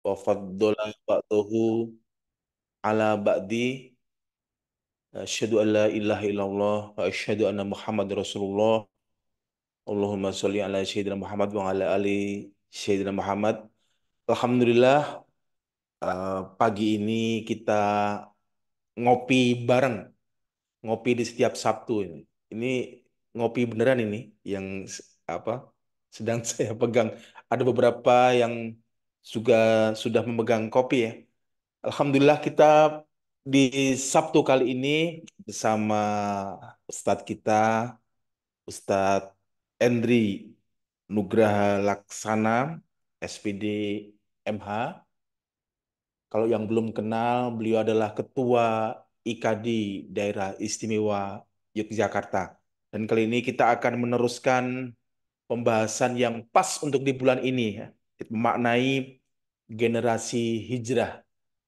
wa faddola ba'dahu ala ba'di. Asyhadu an la ilaha illallah wa asyhadu anna Muhammad Rasulullah. Allahumma sholli ala Sayyidina Muhammad wa ala ali Sayyidina Muhammad. Alhamdulillah, pagi ini kita ngopi bareng, ngopi di setiap Sabtu ini. Ini ngopi beneran ini yang apa sedang saya pegang. Ada beberapa yang juga sudah memegang kopi ya. Alhamdulillah kita di Sabtu kali ini bersama Ustadz kita, Ustadz Endri Nugraha Laksana, SPD MH. Kalau yang belum kenal, beliau adalah Ketua IKD Daerah Istimewa Yogyakarta. Dan kali ini kita akan meneruskan pembahasan yang pas untuk di bulan ini, ya, memaknai generasi hijrah.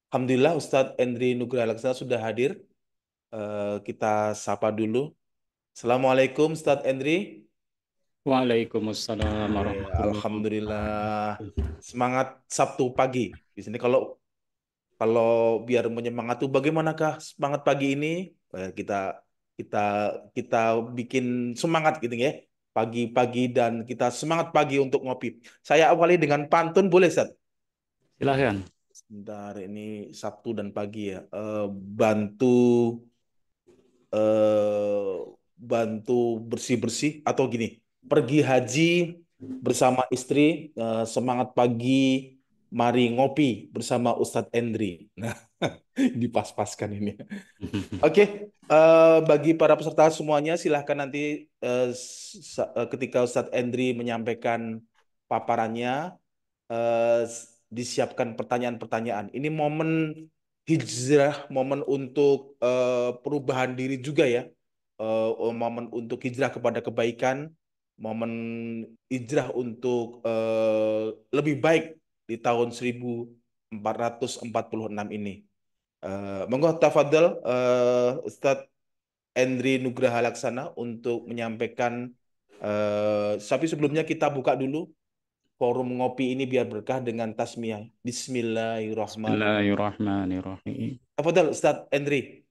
Alhamdulillah Ustadz Endri Nugraha Laksana sudah hadir. Kita sapa dulu. Assalamualaikum Ustadz Endri. Waalaikumsalam warahmatullahi Alhamdulillah, wabarakatuh. semangat Sabtu pagi. Di sini kalau kalau biar menyemangati bagaimanakah semangat pagi ini? Kita kita kita bikin semangat gitu ya. Pagi-pagi dan kita semangat pagi untuk ngopi. Saya awali dengan pantun boleh, Ustaz? Silahkan. Sebentar, ini Sabtu dan pagi ya. Bantu eh, bantu bersih-bersih atau gini, pergi haji bersama istri, semangat pagi, mari ngopi bersama Ustadz Endri. Nah, dipas-paskan ini. Oke, bagi para peserta semuanya silahkan nanti ketika Ustadz Endri menyampaikan paparannya, disiapkan pertanyaan-pertanyaan. Ini momen hijrah, momen untuk perubahan diri juga ya. Momen untuk hijrah kepada kebaikan, momen hijrah untuk lebih baik di tahun 1446 ini. Monggo tafadhal Ustadz Endri Nugraha Laksana untuk menyampaikan, tapi sebelumnya kita buka dulu forum ngopi ini biar berkah dengan tasmiyah. Bismillahirrahmanirrahim. Bismillahirrahmanirrahim. Tafadhal Ustadz Endri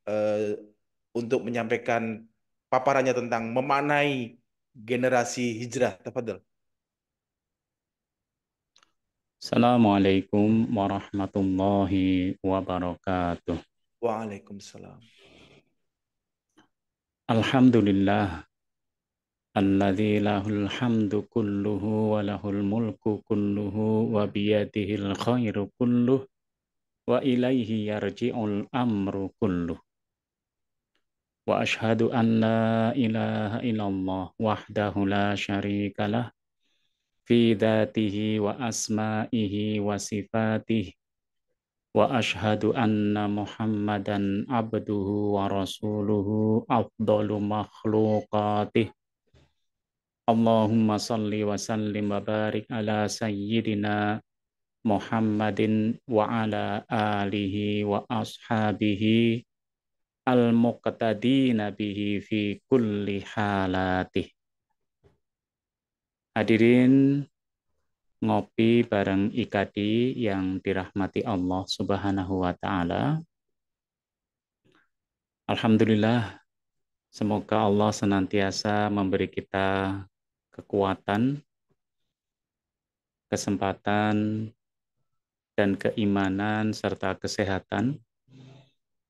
untuk menyampaikan paparannya tentang memaknai generasi hijrah. Tafadhal. Assalamualaikum warahmatullahi wabarakatuh. Waalaikumsalam. Alhamdulillah, alladzi lahul hamdu kulluhu wa lahul mulku kulluhu wa biyadihil khairu kulluh wa ilaihi yarji'ul amru kulluh. Wa ashhadu an la ilaha illallah wahdahu la syarika lah fi dzatihi wa asma'ihi wa sifatihi wa ashhadu anna Muhammadan abduhu wa rasuluhu afdalu makhluqatih. Allahumma salli wa sallim wa barik ala sayyidina Muhammadin wa ala alihi wa ashabihi al-muqtadina bihi fi kulli halatih. Hadirin ngopi bareng IKD yang dirahmati Allah Subhanahu wa taala. Alhamdulillah, semoga Allah senantiasa memberi kita kekuatan, kesempatan, dan keimanan serta kesehatan,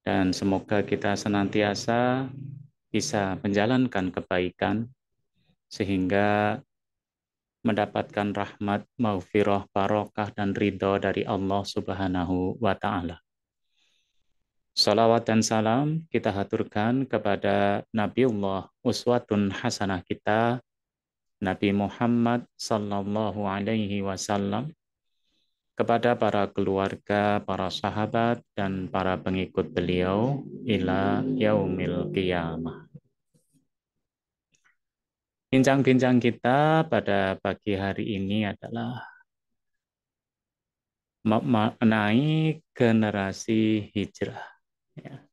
dan semoga kita senantiasa bisa menjalankan kebaikan sehingga mendapatkan rahmat, maghfirah, barokah, dan ridho dari Allah Subhanahu wa taala. Salawat dan salam kita haturkan kepada Nabiullah uswatun hasanah kita, Nabi Muhammad sallallahu alaihi wasallam, kepada para keluarga, para sahabat, dan para pengikut beliau ila yaumil qiyamah. Bincang-bincang kita pada pagi hari ini adalah memaknai generasi hijrah. Ya.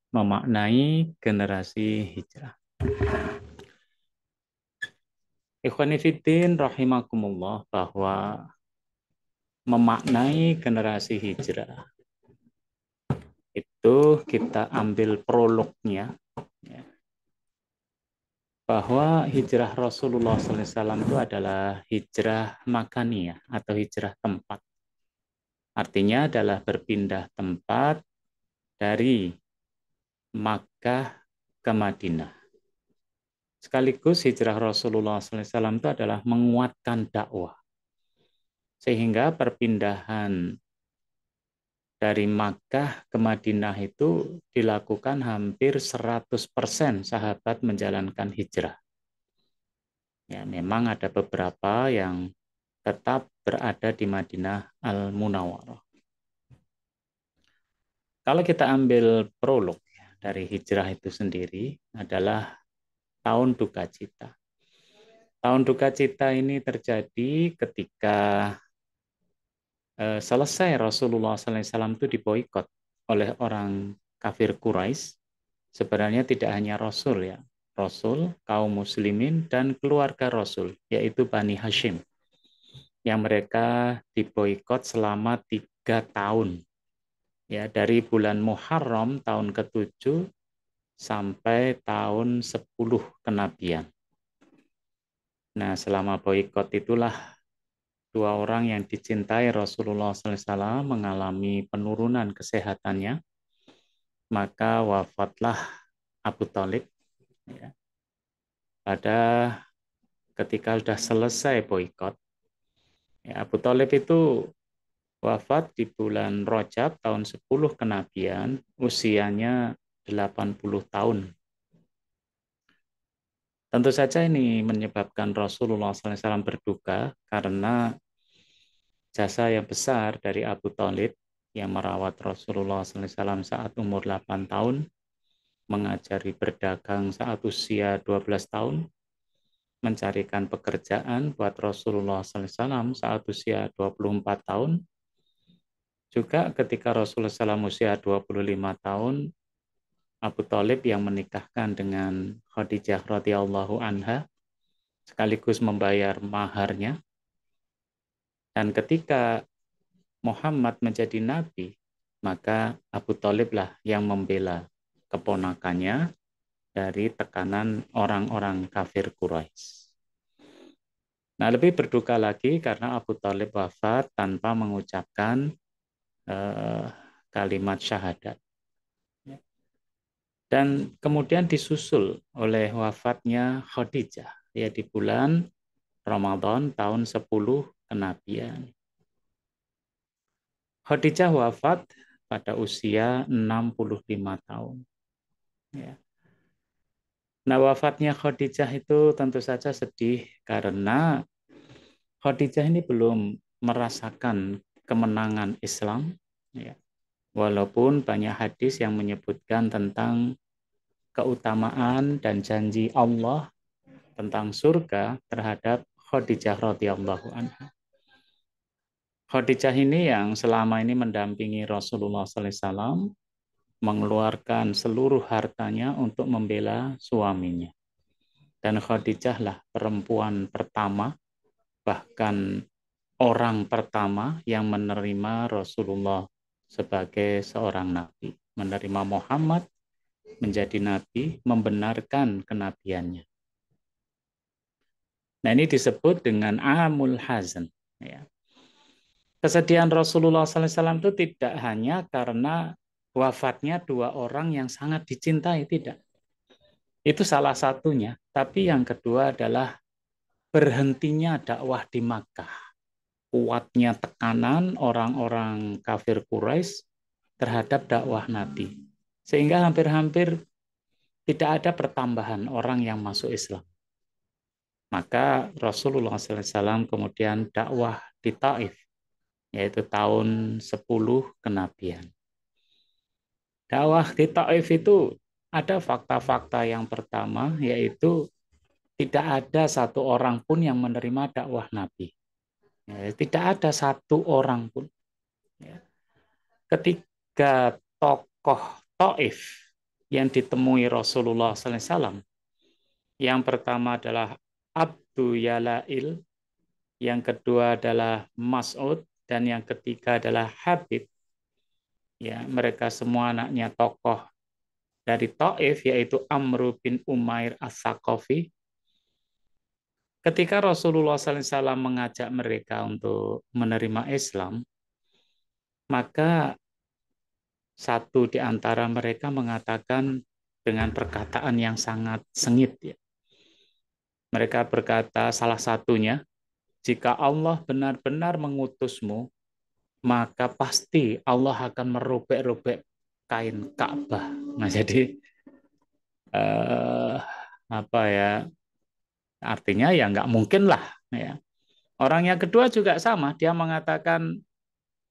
memaknai generasi hijrah. Ikhwani fiddin rahimakumullah, bahwa memaknai generasi hijrah itu kita ambil prolognya, ya, bahwa hijrah Rasulullah SAW itu adalah hijrah makaniyah atau hijrah tempat. Artinya adalah berpindah tempat dari Makkah ke Madinah. Sekaligus hijrah Rasulullah SAW itu adalah menguatkan dakwah. Sehingga perpindahan dari Makkah ke Madinah itu dilakukan hampir 100% sahabat menjalankan hijrah. Ya, memang ada beberapa yang tetap berada di Madinah Al-Munawwarah. Kalau kita ambil prolog dari hijrah itu sendiri adalah tahun duka cita. Tahun duka cita ini terjadi ketika selesai Rasulullah SAW itu diboikot oleh orang kafir Quraisy. Sebenarnya tidak hanya Rasul, ya, Rasul, kaum muslimin, dan keluarga Rasul, yaitu Bani Hashim, yang mereka diboikot selama 3 tahun, ya, dari bulan Muharram tahun ke-7 sampai tahun 10 kenabian. Nah, selama boikot itulah 2 orang yang dicintai Rasulullah SAW mengalami penurunan kesehatannya, maka wafatlah Abu Thalib, ya, pada ketika sudah selesai boikot. Ya, Abu Thalib itu wafat di bulan Rajab tahun 10 kenabian, usianya 80 tahun. Tentu saja ini menyebabkan Rasulullah SAW berduka karena jasa yang besar dari Abu Thalib yang merawat Rasulullah SAW saat umur 8 tahun, mengajari berdagang saat usia 12 tahun, mencarikan pekerjaan buat Rasulullah SAW saat usia 24 tahun. Juga ketika Rasulullah SAW usia 25 tahun, Abu Thalib yang menikahkan dengan Khadijah radhiyallahu anha, sekaligus membayar maharnya. Dan ketika Muhammad menjadi nabi, maka Abu Thalib lah yang membela keponakannya dari tekanan orang-orang kafir Quraisy. Nah, lebih berduka lagi karena Abu Thalib wafat tanpa mengucapkan kalimat syahadat. Dan kemudian disusul oleh wafatnya Khadijah, ya, di bulan Ramadan tahun 10 kenabian. Khadijah wafat pada usia 65 tahun. Ya. Nah, wafatnya Khadijah itu tentu saja sedih karena Khadijah ini belum merasakan kemenangan Islam, ya. Walaupun banyak hadis yang menyebutkan tentang keutamaan dan janji Allah tentang surga terhadap Khadijah radhiyallahu anha. Khadijah ini yang selama ini mendampingi Rasulullah SAW, mengeluarkan seluruh hartanya untuk membela suaminya. Dan Khadijah lah perempuan pertama, bahkan orang pertama yang menerima Rasulullah sebagai seorang nabi, menerima Muhammad menjadi nabi, membenarkan kenabiannya. Nah, ini disebut dengan Amul Hazan. Ya. Kesedihan Rasulullah SAW itu tidak hanya karena wafatnya 2 orang yang sangat dicintai, tidak. Itu salah satunya. Tapi yang kedua adalah berhentinya dakwah di Makkah. Kuatnya tekanan orang-orang kafir Quraisy terhadap dakwah Nabi. Sehingga hampir-hampir tidak ada pertambahan orang yang masuk Islam. Maka Rasulullah SAW kemudian dakwah di Taif, yaitu tahun 10 kenabian. Dakwah di Taif itu ada fakta-fakta. Yang pertama yaitu tidak ada 1 orang pun yang menerima dakwah Nabi. Ya, tidak ada 1 orang pun. Ya. Ketika tokoh Taif yang ditemui Rasulullah SAW. Yang pertama adalah Abdu Yalail, yang kedua adalah Mas'ud, dan yang ketiga adalah Habib. Ya, mereka semua anaknya tokoh dari Taif, yaitu Amr bin Umair As-Saqafi. Ketika Rasulullah SAW mengajak mereka untuk menerima Islam, maka satu di antara mereka mengatakan dengan perkataan yang sangat sengit. Ya. Mereka berkata salah satunya, jika Allah benar-benar mengutusmu, maka pasti Allah akan merobek-robek kain Ka'bah. Nah, jadi apa ya? Artinya ya nggak mungkin lah. Ya. Orang yang kedua juga sama, dia mengatakan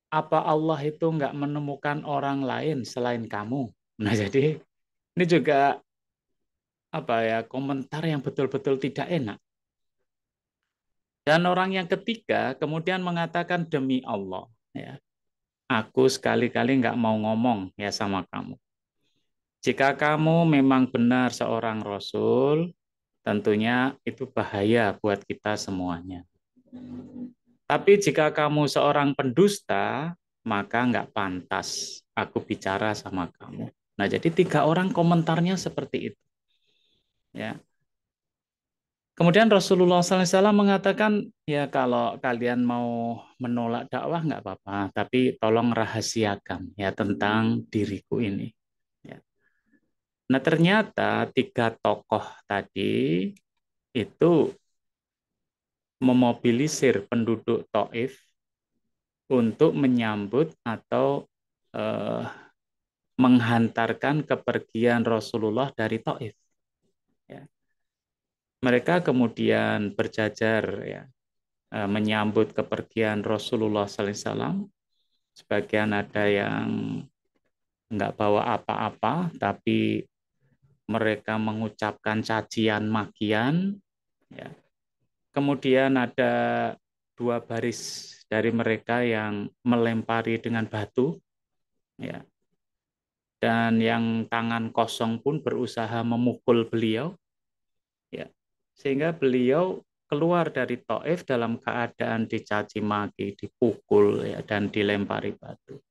apa Allah itu nggak menemukan orang lain selain kamu. Nah, jadi ini juga apa ya komentar yang betul-betul tidak enak. Dan orang yang ketiga kemudian mengatakan demi Allah, ya, aku sekali-kali nggak mau ngomong ya sama kamu. Jika kamu memang benar seorang Rasul, tentunya itu bahaya buat kita semuanya. Tapi jika kamu seorang pendusta, maka nggak pantas aku bicara sama kamu. Nah, jadi tiga orang komentarnya seperti itu. Ya. Kemudian Rasulullah SAW mengatakan, ya kalau kalian mau menolak dakwah nggak apa-apa, tapi tolong rahasiakan ya tentang diriku ini. Ya. Nah ternyata tiga tokoh tadi itu memobilisir penduduk Taif untuk menyambut atau eh, menghantarkan kepergian Rasulullah dari Taif. Ya. Mereka kemudian berjajar ya, menyambut kepergian Rasulullah SAW. Sebagian ada yang nggak bawa apa-apa, tapi mereka mengucapkan cacian makian. Ya. Kemudian ada dua baris dari mereka yang melempari dengan batu. Ya. Dan yang tangan kosong pun berusaha memukul beliau. Ya. Sehingga beliau keluar dari Taif dalam keadaan dicaci maki, dipukul ya, dan dilempari batu.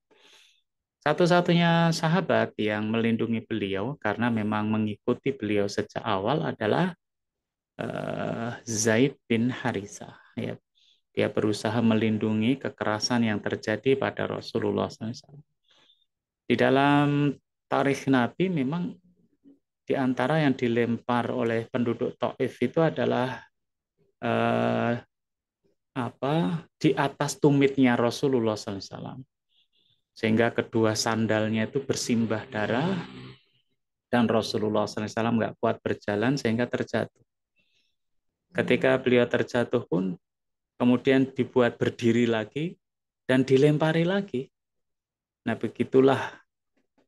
Satu-satunya sahabat yang melindungi beliau karena memang mengikuti beliau sejak awal adalah Zaid bin Harisah. Ya. Dia berusaha melindungi kekerasan yang terjadi pada Rasulullah SAW. Di dalam tarikh Nabi memang di antara yang dilempar oleh penduduk Taif itu adalah eh, apa di atas tumitnya Rasulullah SAW. Sehingga kedua sandalnya itu bersimbah darah dan Rasulullah SAW nggak kuat berjalan sehingga terjatuh. Ketika beliau terjatuh pun kemudian dibuat berdiri lagi dan dilempari lagi. Nah begitulah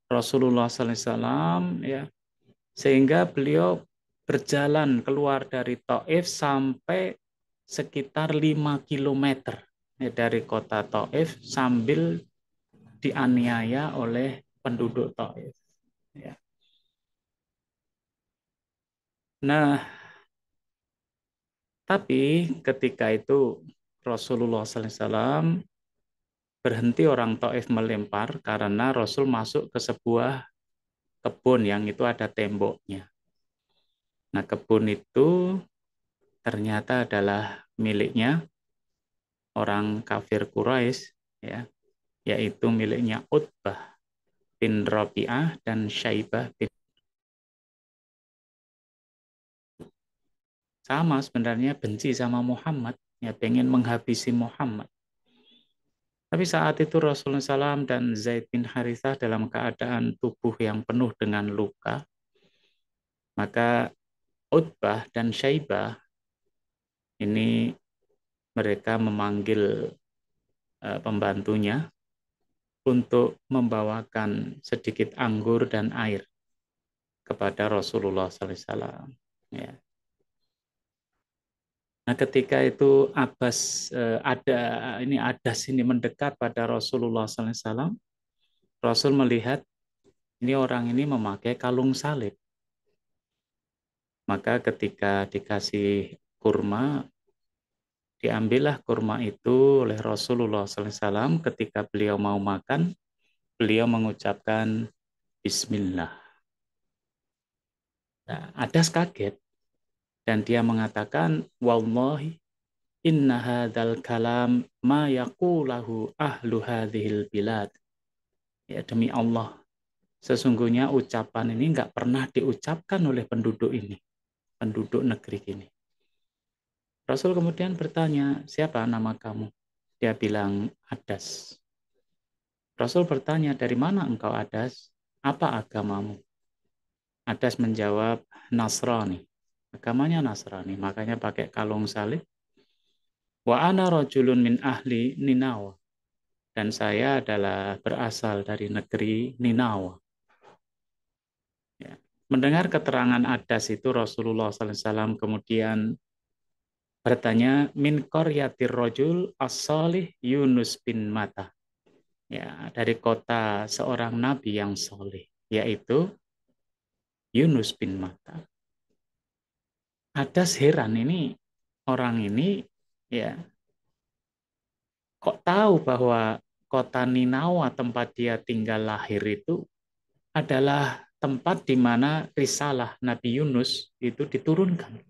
Rasulullah SAW ya sehingga beliau berjalan keluar dari Taif sampai sekitar 5 kilometer ya, dari kota Taif sambil dianiaya oleh penduduk Taif. Ya. Nah, tapi ketika itu Rasulullah SAW berhenti orang Taif melempar karena Rasul masuk ke sebuah kebun yang itu ada temboknya. Nah, kebun itu ternyata adalah miliknya orang kafir Quraisy, ya, yaitu miliknya Utbah bin Rabi'ah dan Syaibah bin sama sebenarnya benci sama Muhammad, ya pengen menghabisi Muhammad. Tapi saat itu Rasulullah SAW dan Zaid bin Harithah dalam keadaan tubuh yang penuh dengan luka, maka Utbah dan Syaibah ini mereka memanggil pembantunya untuk membawakan sedikit anggur dan air kepada Rasulullah SAW. Ya. Nah, ketika itu Abbas Adas ini mendekat pada Rasulullah SAW, Rasul melihat Ini orang ini memakai kalung salib. Maka ketika dikasih kurma, diambillah kurma itu oleh Rasulullah SAW. Ketika beliau mau makan, beliau mengucapkan Bismillah. Nah, Adas kaget dan dia mengatakan, Wallahi inna hadzal kalam ma yaqulahu ahlu hadhil bilad. Ya demi Allah, sesungguhnya ucapan ini nggak pernah diucapkan oleh penduduk ini, penduduk negeri ini. Rasul kemudian bertanya, siapa nama kamu? Dia bilang, Adas. Rasul bertanya, dari mana engkau Adas? Apa agamamu? Adas menjawab, Nasrani. Agamanya Nasrani, makanya pakai kalung salib. Wa ana rajulun min ahli Ninawa. Dan saya adalah berasal dari negeri Ninawa. Ya. Mendengar keterangan Adas itu, Rasulullah SAW kemudian bertanya, min qaryatir rajul as-salih Yunus bin Matta. Ya, dari kota seorang nabi yang soleh, yaitu Yunus bin Matta. Adas heran ini, orang ini ya kok tahu bahwa kota Ninawa tempat dia tinggal lahir itu adalah tempat di mana risalah Nabi Yunus itu diturunkan.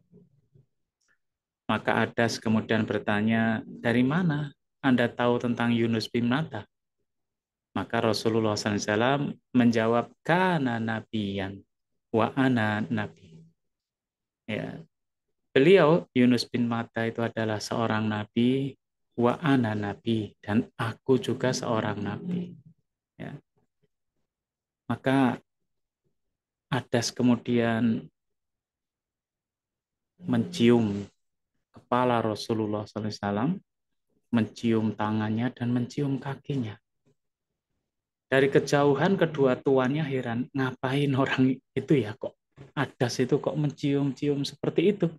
Maka Adas kemudian bertanya, dari mana Anda tahu tentang Yunus bin Matta? Maka Rasulullah SAW menjawab, kana nabiyan wa ana nabi. Ya, beliau Yunus bin Matta itu adalah seorang nabi, wa ana nabi, dan aku juga seorang nabi. Ya. Maka Adas kemudian mencium kepala Rasulullah SAW, mencium tangannya dan mencium kakinya. Dari kejauhan kedua tuannya heran, ngapain orang itu ya kok Adas itu kok mencium-cium seperti itu.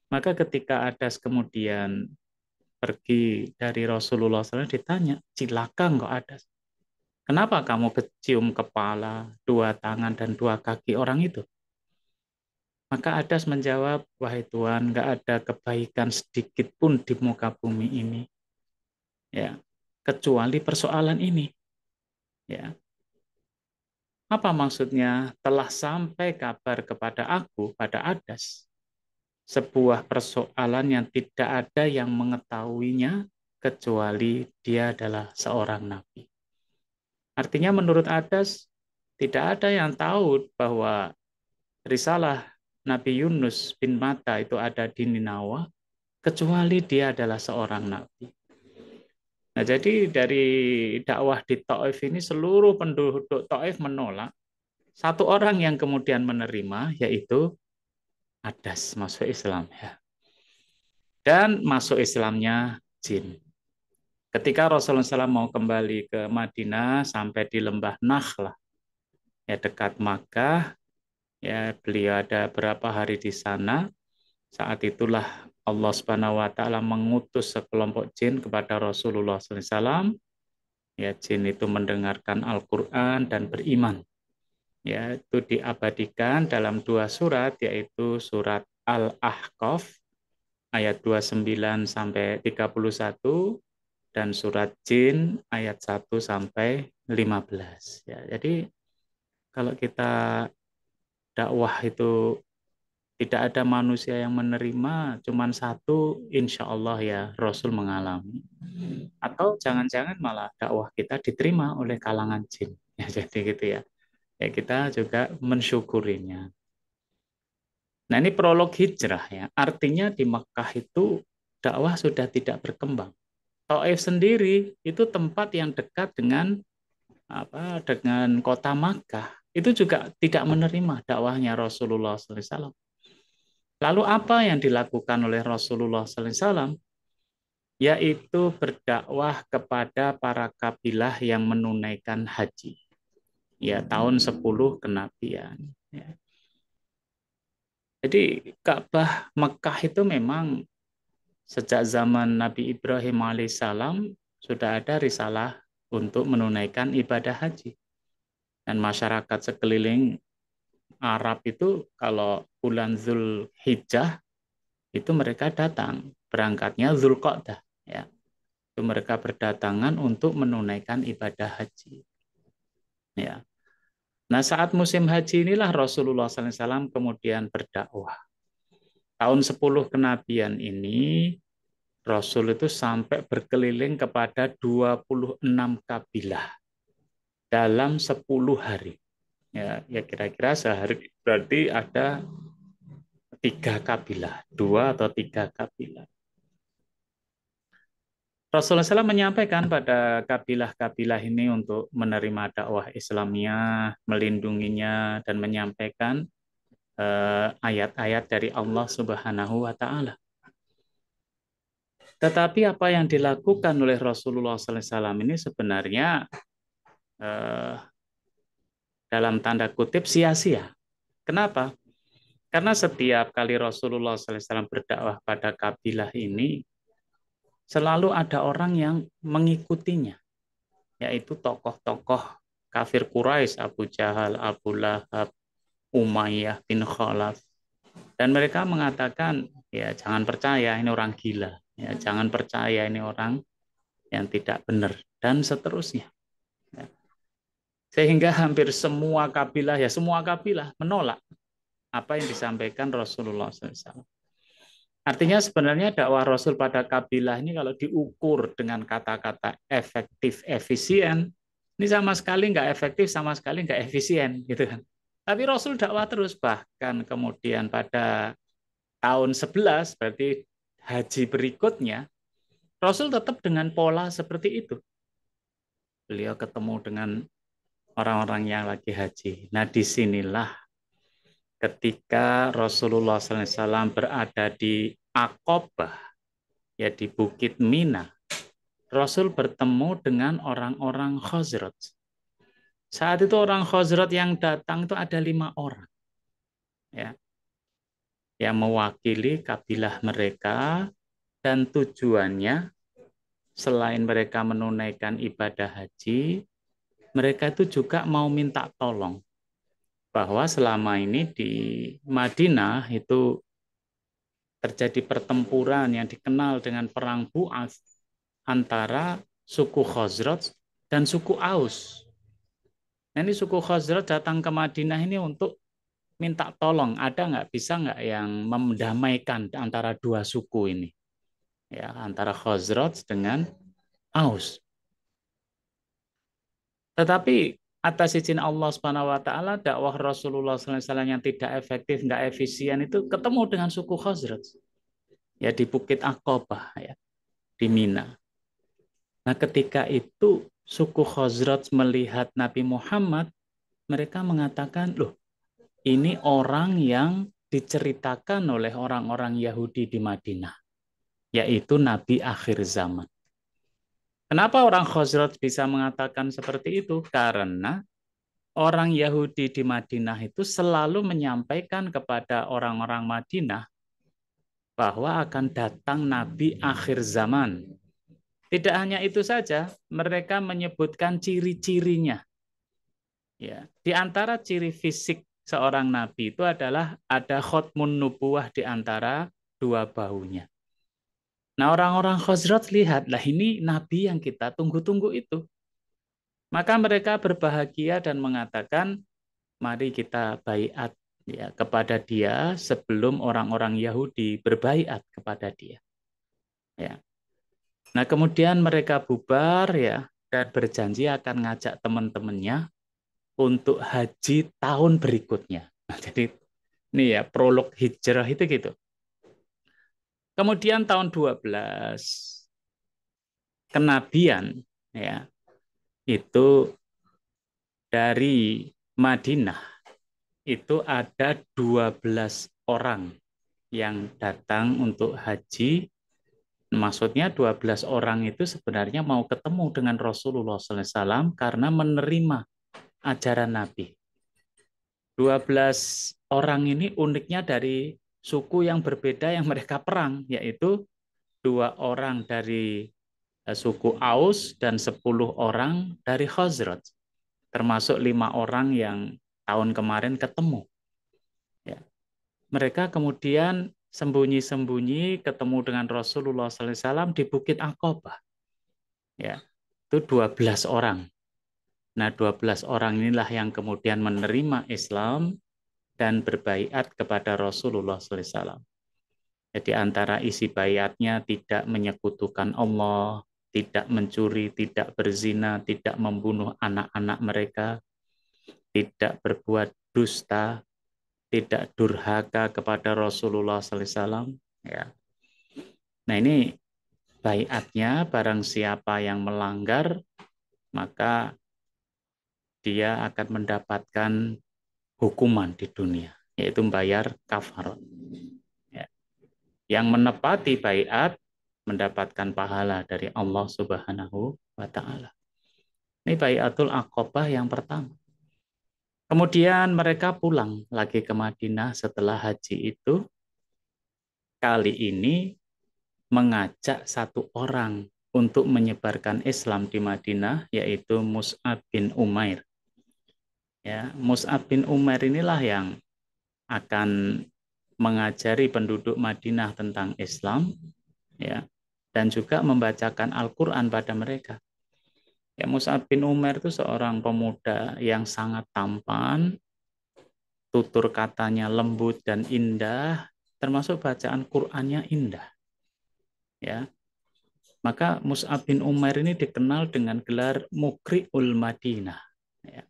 Maka ketika Adas kemudian pergi dari Rasulullah SAW ditanya, cilaka kok Adas? Kenapa kamu kecium kepala, dua tangan, dan dua kaki orang itu? Maka Adas menjawab, wahai Tuhan, nggak ada kebaikan sedikit pun di muka bumi ini, ya, kecuali persoalan ini. Ya, apa maksudnya? Telah sampai kabar kepada aku, pada Adas, sebuah persoalan yang tidak ada yang mengetahuinya kecuali dia adalah seorang nabi. Artinya menurut Adas, tidak ada yang tahu bahwa risalah Nabi Yunus bin Matta itu ada di Ninawa, kecuali dia adalah seorang nabi. Nah, jadi dari dakwah di Taif ini seluruh penduduk Taif menolak. Satu orang yang kemudian menerima, yaitu Adas masuk Islam. Ya. Dan masuk Islamnya jin. Ketika Rasulullah SAW mau kembali ke Madinah sampai di lembah Nakhlah, ya dekat Makkah, ya beliau ada berapa hari di sana. Saat itulah Allah Subhanahu Wa Taala mengutus sekelompok jin kepada Rasulullah SAW. Ya jin itu mendengarkan Al-Quran dan beriman. Ya itu diabadikan dalam dua surat, yaitu surat Al-Ahqaf ayat 29 sampai 31 dan surat Jin ayat 1 sampai 15. Ya, jadi kalau kita dakwah itu tidak ada manusia yang menerima, cuman satu, insya Allah ya Rasul mengalami. Atau jangan-jangan malah dakwah kita diterima oleh kalangan jin. Ya, jadi gitu ya. Ya kita juga mensyukurinya. Nah ini prolog hijrah ya. Artinya di Makkah itu dakwah sudah tidak berkembang. Taif sendiri itu tempat yang dekat dengan dengan kota Makkah. Itu juga tidak menerima dakwahnya Rasulullah SAW. Lalu apa yang dilakukan oleh Rasulullah SAW? Yaitu berdakwah kepada para kabilah yang menunaikan haji. Ya tahun 10 kenabian. Ya. Jadi Ka'bah Mekah itu memang sejak zaman Nabi Ibrahim alaihissalam sudah ada risalah untuk menunaikan ibadah haji. Dan masyarakat sekeliling Arab itu kalau bulan Zulhijjah itu mereka datang, berangkatnya Zulqa'dah, ya. Itu mereka berdatangan untuk menunaikan ibadah haji. Ya. Nah, saat musim haji inilah Rasulullah SAW kemudian berdakwah. Tahun 10 kenabian ini Rasul itu sampai berkeliling kepada 26 kabilah dalam 10 hari. Ya kira-kira sehari berarti ada 3 kabilah, 2 atau 3 kabilah. Rasulullah SAW menyampaikan pada kabilah-kabilah ini untuk menerima dakwah Islamnya, melindunginya, dan menyampaikan ayat-ayat dari Allah Subhanahu wa Ta'ala. Tetapi apa yang dilakukan oleh Rasulullah SAW ini sebenarnya dalam tanda kutip sia-sia. Kenapa? Karena setiap kali Rasulullah SAW berdakwah pada kabilah ini, selalu ada orang yang mengikutinya, yaitu tokoh-tokoh kafir Quraisy, Abu Jahal, Abu Lahab, Umayyah bin Khalaf. Dan mereka mengatakan, ya jangan percaya ini orang gila, ya jangan percaya ini orang yang tidak benar, dan seterusnya. Sehingga hampir semua kabilah menolak apa yang disampaikan Rasulullah SAW. Artinya sebenarnya dakwah Rasul pada kabilah ini kalau diukur dengan kata-kata efektif, efisien, ini sama sekali nggak efektif, sama sekali nggak efisien, gitu kan. Tapi Rasul dakwah terus, bahkan kemudian pada tahun 11, berarti haji berikutnya, Rasul tetap dengan pola seperti itu. Beliau ketemu dengan orang-orang yang lagi haji. Nah, disinilah ketika Rasulullah SAW berada di Aqabah, ya di Bukit Mina, Rasul bertemu dengan orang-orang Khazraj. Saat itu orang Khazraj yang datang itu ada 5 orang, ya, yang mewakili kabilah mereka, dan tujuannya selain mereka menunaikan ibadah haji, mereka itu juga mau minta tolong bahwa selama ini di Madinah itu terjadi pertempuran yang dikenal dengan perang Bu'ats antara suku Khazraj dan suku Aus. Nah, ini suku Khazraj datang ke Madinah ini untuk minta tolong, bisa nggak yang mendamaikan antara 2 suku ini, ya, antara Khazraj dengan Aus. Tetapi atas izin Allah Subhanahu wa taala, dakwah Rasulullah SAW yang tidak efektif, nggak efisien itu ketemu dengan suku Khazraj, ya di Bukit Aqabah, ya di Mina. Nah, ketika itu suku Khazraj melihat Nabi Muhammad, mereka mengatakan, loh, ini orang yang diceritakan oleh orang-orang Yahudi di Madinah, yaitu Nabi akhir zaman. Kenapa orang Khazraj bisa mengatakan seperti itu? Karena orang Yahudi di Madinah itu selalu menyampaikan kepada orang-orang Madinah bahwa akan datang Nabi akhir zaman. Tidak hanya itu saja, mereka menyebutkan ciri-cirinya. Ya, di antara ciri fisik seorang nabi itu adalah ada khotmun nubuwah di antara 2 bahunya. Nah, orang-orang Khazraj lihat, lah ini nabi yang kita tunggu-tunggu itu. Maka mereka berbahagia dan mengatakan, mari kita baiat, ya, kepada dia sebelum orang-orang Yahudi berbaiat kepada dia. Ya. Nah, kemudian mereka bubar, ya, dan berjanji akan ngajak teman-temannya untuk haji tahun berikutnya. Nah, jadi ini ya prolog hijrah itu gitu. Kemudian tahun 12 kenabian, ya, itu dari Madinah itu ada 12 orang yang datang untuk haji. Maksudnya 12 orang itu sebenarnya mau ketemu dengan Rasulullah SAW karena menerima ajaran Nabi. 12 orang ini uniknya dari suku yang berbeda yang mereka perang, yaitu 2 orang dari suku Aus dan 10 orang dari Khazraj. termasuk 5 orang yang tahun kemarin ketemu. Ya. Mereka kemudian sembunyi-sembunyi ketemu dengan Rasulullah SAW di Bukit Aqabah. Ya, itu 12 orang. Nah, 12 orang inilah yang kemudian menerima Islam dan berbaiat kepada Rasulullah SAW. Jadi antara isi baiatnya tidak menyekutukan Allah, tidak mencuri, tidak berzina, tidak membunuh anak-anak mereka, tidak berbuat dusta, tidak durhaka kepada Rasulullah SAW. Ya. Nah ini baiatnya, barang siapa yang melanggar, maka dia akan mendapatkan hukuman di dunia, yaitu membayar kafarat. Ya. Yang menepati baiat mendapatkan pahala dari Allah Subhanahu wa Ta'ala. Ini baiatul Aqabah yang pertama. Kemudian mereka pulang lagi ke Madinah setelah haji itu. Kali ini mengajak satu orang untuk menyebarkan Islam di Madinah, yaitu Mus'ab bin Umair. Ya, Mus'ab bin Umair inilah yang akan mengajari penduduk Madinah tentang Islam, ya, dan juga membacakan Al-Quran pada mereka. Ya, Mus'ab bin Umair itu seorang pemuda yang sangat tampan, tutur katanya lembut dan indah, termasuk bacaan Qur'annya indah. Ya, maka Mus'ab bin Umair ini dikenal dengan gelar Mukri'ul Madinah. Ya.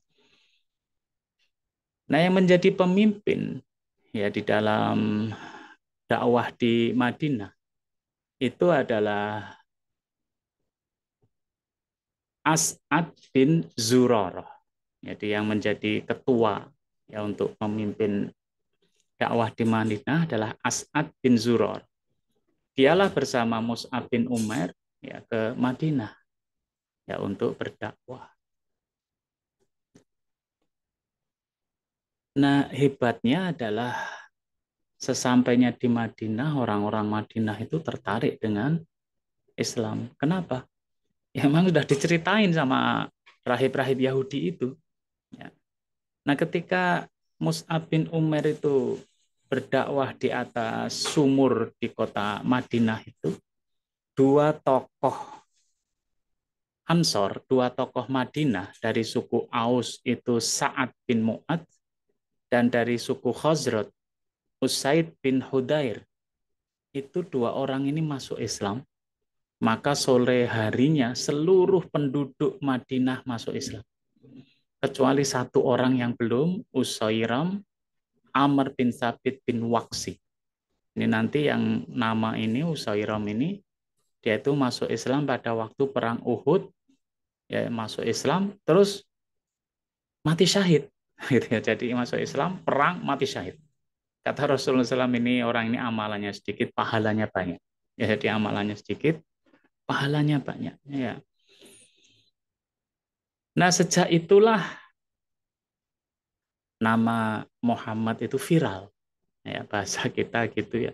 Nah, yang menjadi pemimpin ya di dalam dakwah di Madinah itu adalah As'ad bin Zurarah. Jadi yang menjadi ketua ya untuk memimpin dakwah di Madinah adalah As'ad bin Zurarah. Dialah bersama Mus'ab bin Umair ya ke Madinah ya untuk berdakwah. Nah, hebatnya adalah sesampainya di Madinah, orang-orang Madinah itu tertarik dengan Islam. Kenapa? Ya, memang sudah diceritain sama rahib-rahib Yahudi itu. Ya. Nah, ketika Mus'ab bin Umair itu berdakwah di atas sumur di kota Madinah itu, dua tokoh Ansor, dua tokoh Madinah dari suku Aus itu Sa'ad bin Mu'ad, dan dari suku Khazraj Usaid bin Hudair. Itu dua orang ini masuk Islam, maka sore harinya seluruh penduduk Madinah masuk Islam. Kecuali satu orang yang belum, Usairam Amr bin Sabit bin Waqsi. Ini nanti yang nama ini, Usairam ini, dia itu masuk Islam pada waktu perang Uhud, ya masuk Islam, terus mati syahid. Gitu ya. Jadi masuk Islam, perang, mati syahid. Kata Rasulullah SAW, ini orang ini amalannya sedikit, pahalanya banyak. Ya, jadi amalannya sedikit, pahalanya banyak. Ya. Nah, sejak itulah nama Muhammad itu viral. Ya, bahasa kita gitu ya.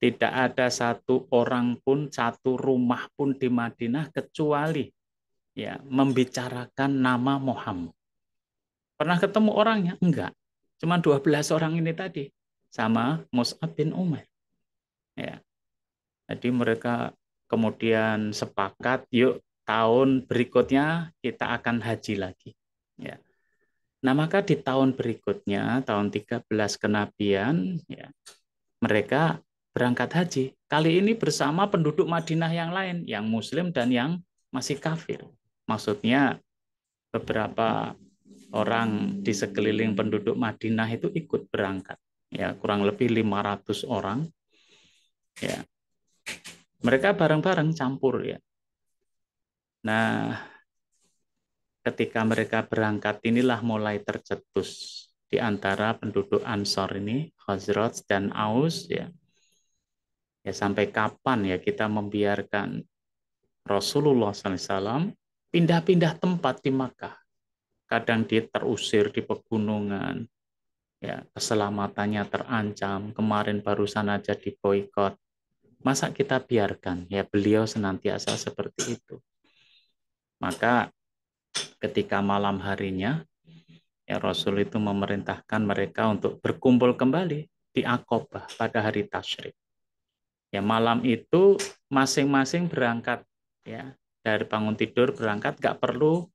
Tidak ada satu orang pun, satu rumah pun di Madinah kecuali ya membicarakan nama Muhammad. Pernah ketemu orangnya? Enggak. Cuma 12 orang ini tadi sama Mus'ab bin Umair. Ya. Jadi mereka kemudian sepakat, yuk tahun berikutnya kita akan haji lagi. Ya. Nah, maka di tahun berikutnya, tahun 13 kenabian, ya, mereka berangkat haji. Kali ini bersama penduduk Madinah yang lain, yang muslim dan yang masih kafir. Maksudnya beberapa orang di sekeliling penduduk Madinah itu ikut berangkat. Ya, kurang lebih 500 orang. Ya. Mereka bareng-bareng campur ya. Nah, ketika mereka berangkat inilah mulai tercetus di antara penduduk Ansor ini, Khazraj dan Aus ya. Ya sampai kapan ya kita membiarkan Rasulullah SAW pindah-pindah tempat di Makkah. Kadang dia terusir di pegunungan, ya keselamatannya terancam. Kemarin barusan aja diboikot. Masa kita biarkan? Ya beliau senantiasa seperti itu. Maka ketika malam harinya, ya Rasul itu memerintahkan mereka untuk berkumpul kembali di Aqabah pada hari tasyrik. Ya malam itu masing-masing berangkat, ya dari bangun tidur berangkat, nggak perlu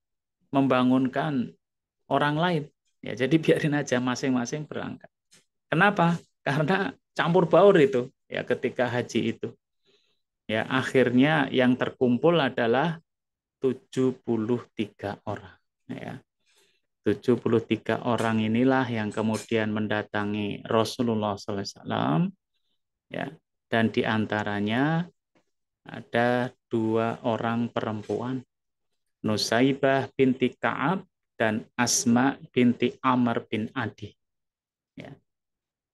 membangunkan orang lain. Ya jadi biarin aja masing-masing berangkat. Kenapa? Karena campur baur itu ya ketika haji itu. Ya akhirnya yang terkumpul adalah 73 orang. Ya, 73 orang inilah yang kemudian mendatangi Rasulullah SAW, ya, dan diantaranya ada 2 orang perempuan, Nusaibah binti Ka'ab dan Asma binti Amr bin Adi. Ya.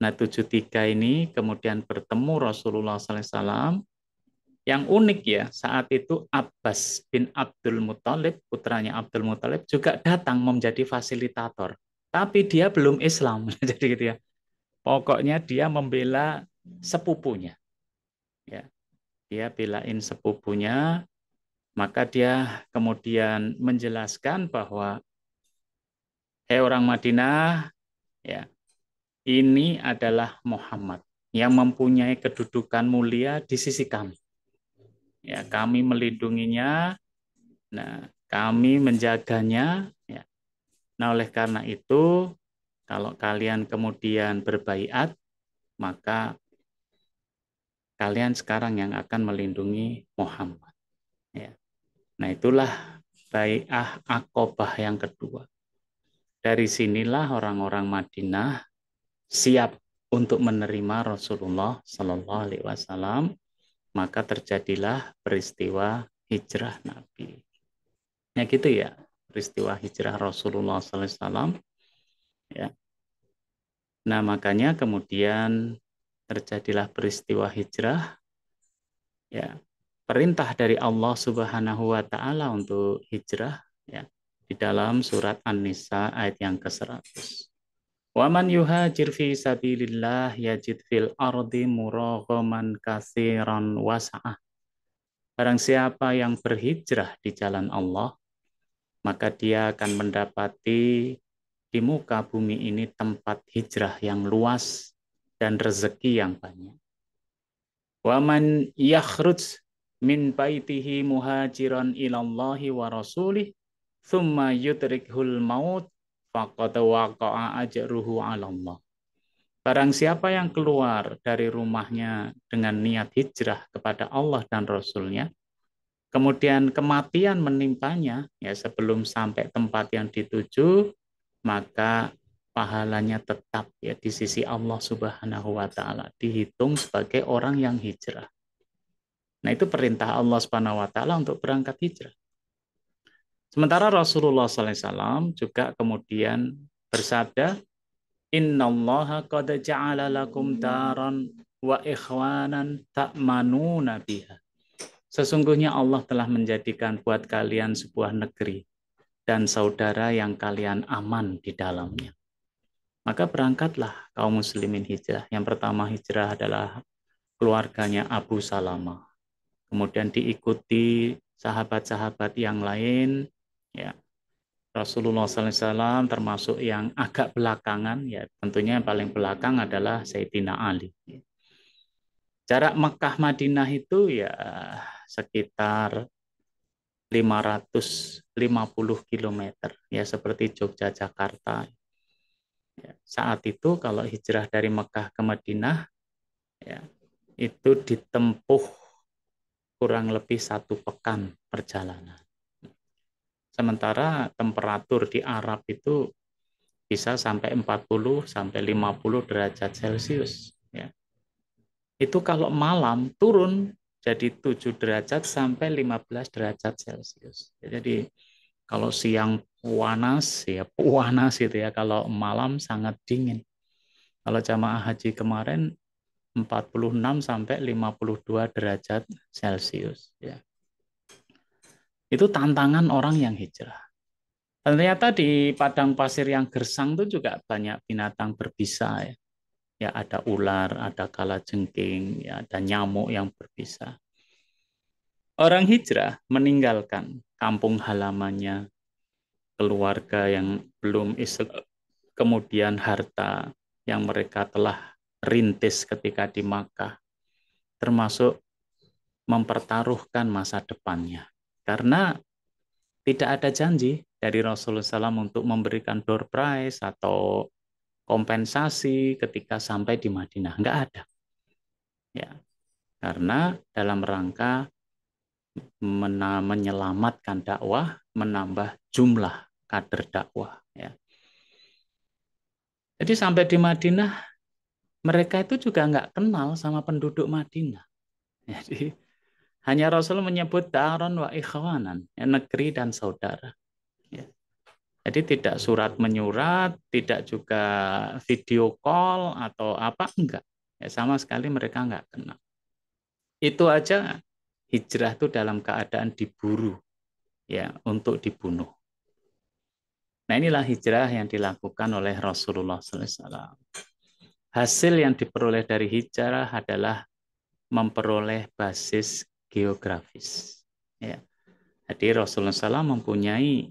Nah 73 ini kemudian bertemu Rasulullah SAW. Yang unik ya, saat itu Abbas bin Abdul Muthalib, putranya Abdul Muthalib, juga datang menjadi fasilitator. Tapi dia belum Islam. Jadi gitu ya. Pokoknya dia membela sepupunya. Ya, dia belain sepupunya, maka dia kemudian menjelaskan bahwa, hei orang Madinah, ya, ini adalah Muhammad yang mempunyai kedudukan mulia di sisi kami. Ya, kami melindunginya. Nah, kami menjaganya. Ya. Nah, oleh karena itu, kalau kalian kemudian berbaiat, maka kalian sekarang yang akan melindungi Muhammad. Ya. Nah, itulah bai'ah Aqabah yang kedua. Dari sinilah orang-orang Madinah siap untuk menerima Rasulullah Sallallahu Alaihi Wasallam. Maka terjadilah peristiwa hijrah Nabi. Ya gitu ya, peristiwa hijrah Rasulullah SAW. Ya. Nah makanya kemudian terjadilah peristiwa hijrah. Ya, perintah dari Allah Subhanahu Wa Taala untuk hijrah. Ya, di dalam surat An-Nisa ayat yang ke-100. Waman yuhajir fi sabilillah yajid fil ardi muraghaman katsiran wasa'ah. Barang siapa yang berhijrah di jalan Allah, maka dia akan mendapati di muka bumi ini tempat hijrah yang luas dan rezeki yang banyak. Wa man yakhruj min baitihi muhajiran ilallahi wa rasulih thumma yudrikhul maut faqad waqa'a ajruhu 'ala Allah. Barang siapa yang keluar dari rumahnya dengan niat hijrah kepada Allah dan Rasul-Nya, kemudian kematian menimpanya ya sebelum sampai tempat yang dituju, maka pahalanya tetap ya di sisi Allah Subhanahu wa taala, dihitung sebagai orang yang hijrah. Nah, itu perintah Allah Subhanahu wa taala untuk berangkat hijrah. Sementara Rasulullah SAW juga kemudian bersabda, Innallaha qad ja'ala lakum daran wa ikhwanan ta'manuna biha. Sesungguhnya Allah telah menjadikan buat kalian sebuah negeri dan saudara yang kalian aman di dalamnya. Maka berangkatlah kaum muslimin hijrah. Yang pertama hijrah adalah keluarganya Abu Salamah. Kemudian diikuti sahabat-sahabat yang lain. Ya, Rasulullah SAW termasuk yang agak belakangan. Ya, tentunya yang paling belakang adalah Sayyidina Ali. Jarak Mekah Madinah itu ya sekitar 550 kilometer, ya seperti Jogja Jakarta. Ya, saat itu kalau hijrah dari Mekah ke Madinah, ya, itu ditempuh kurang lebih 1 pekan perjalanan. Sementara temperatur di Arab itu bisa sampai 40 sampai 50 derajat Celcius. Ya. Itu kalau malam turun jadi 7 derajat sampai 15 derajat Celcius. Jadi kalau siang panas gitu ya. Kalau malam sangat dingin. Kalau jamaah haji kemarin 46 sampai 52 derajat Celcius ya. Itu tantangan orang yang hijrah. Ternyata di padang pasir yang gersang itu juga banyak binatang berbisa ya. Ya ada ular, ada kalajengking, ya ada nyamuk yang berbisa. Orang hijrah meninggalkan kampung halamannya, keluarga yang belum Islam, kemudian harta yang mereka telah rintis ketika di Makkah, termasuk mempertaruhkan masa depannya. Karena tidak ada janji dari Rasulullah SAW untuk memberikan door prize atau kompensasi ketika sampai di Madinah. Enggak ada. Ya, karena dalam rangka menyelamatkan dakwah, menambah jumlah kader dakwah. Ya. Jadi sampai di Madinah, mereka itu juga nggak kenal sama penduduk Madinah. Jadi hanya Rasul menyebut daron wa ikhwanan, ya, negeri dan saudara. Ya. Jadi tidak surat menyurat, tidak juga video call atau apa, enggak. Ya, sama sekali mereka nggak kenal. Itu aja hijrah itu dalam keadaan diburu, ya, untuk dibunuh. Nah, inilah hijrah yang dilakukan oleh Rasulullah SAW. Hasil yang diperoleh dari hijrah adalah memperoleh basis geografis. Ya. Jadi Rasulullah SAW mempunyai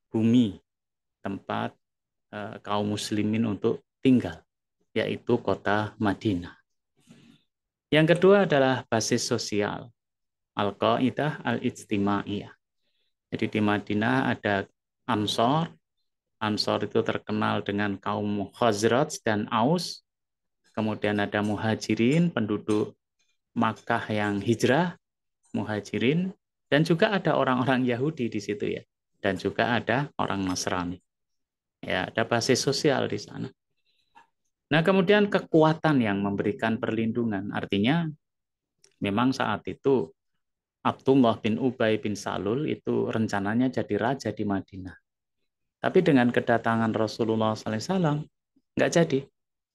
bumi tempat kaum muslimin untuk tinggal, yaitu kota Madinah. Yang kedua adalah basis sosial, al-qaidah al-ijtimaiyah. Jadi di Madinah ada Ansor. Ansor itu terkenal dengan kaum Khazraj dan Aus. Kemudian ada Muhajirin, penduduk Makkah yang hijrah, Muhajirin, dan juga ada orang-orang Yahudi di situ ya. Dan juga ada orang Nasrani. Ya, ada basis sosial di sana. Nah, kemudian kekuatan yang memberikan perlindungan, artinya memang saat itu Abdullah bin Ubay bin Salul itu rencananya jadi raja di Madinah. Tapi dengan kedatangan Rasulullah SAW, nggak jadi.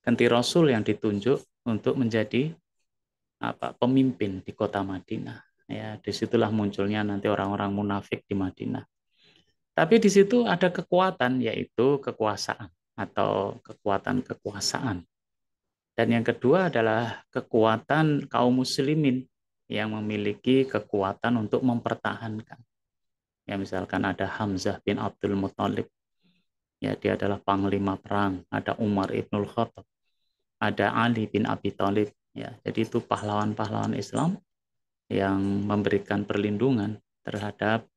Ganti Rasul yang ditunjuk untuk menjadi pemimpin di kota Madinah. Ya, disitulah munculnya nanti orang-orang munafik di Madinah. Tapi di situ ada kekuatan, yaitu kekuasaan atau kekuatan kekuasaan. Dan yang kedua adalah kekuatan kaum muslimin yang memiliki kekuatan untuk mempertahankan. Ya, misalkan ada Hamzah bin Abdul Muthalib, ya, dia adalah panglima perang. Ada Umar ibnul Khattab, ada Ali bin Abi Thalib. Ya, jadi itu pahlawan-pahlawan Islam yang memberikan perlindungan terhadap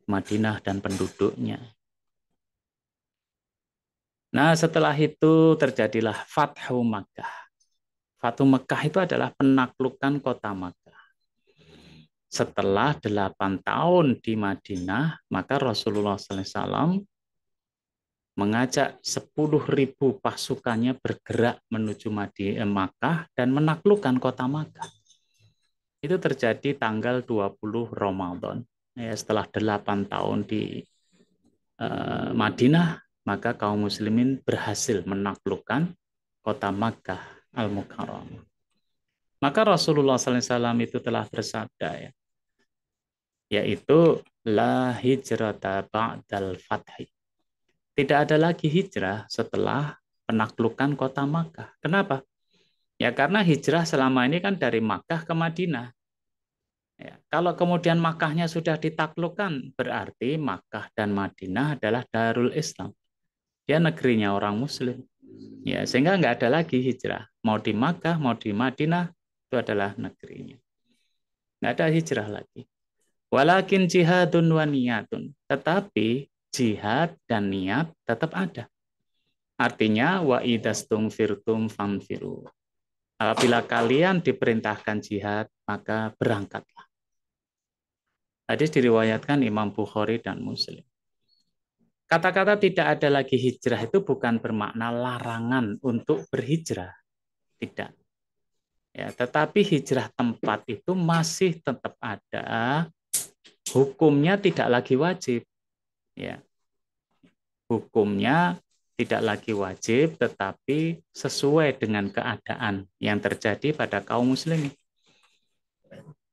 Madinah dan penduduknya. Nah, setelah itu terjadilah Fathu Makkah. Fathu Makkah itu adalah penaklukan kota Makkah. Setelah 8 tahun di Madinah, maka Rasulullah SAW mengajak 10.000 pasukannya bergerak menuju Makkah dan menaklukkan kota Makkah. Itu terjadi tanggal 20 Ramadan. Ya, setelah 8 tahun di Madinah, maka kaum muslimin berhasil menaklukkan kota Makkah Al-Mukarramah. Maka Rasulullah SAW itu telah bersabda, ya, yaitu la hijrata ba'dal fathi. Tidak ada lagi hijrah setelah penaklukan kota Makkah. Kenapa? Ya karena hijrah selama ini kan dari Makkah ke Madinah. Ya, kalau kemudian Makkahnya sudah ditaklukkan, berarti Makkah dan Madinah adalah Darul Islam. Dia negerinya orang Muslim. Ya, sehingga nggak ada lagi hijrah. Mau di Makkah, mau di Madinah, itu adalah negerinya. Nggak ada hijrah lagi. Walakin jihadun wa niyatun. Tetapi jihad dan niat tetap ada. Artinya wa idastumfirtum fanfiru. Apabila kalian diperintahkan jihad, maka berangkatlah. Hadis diriwayatkan Imam Bukhari dan Muslim. Kata-kata tidak ada lagi hijrah itu bukan bermakna larangan untuk berhijrah. Tidak. Ya, tetapi hijrah tempat itu masih tetap ada. Hukumnya tidak lagi wajib. Ya. Hukumnya tidak lagi wajib, tetapi sesuai dengan keadaan yang terjadi pada kaum muslimin.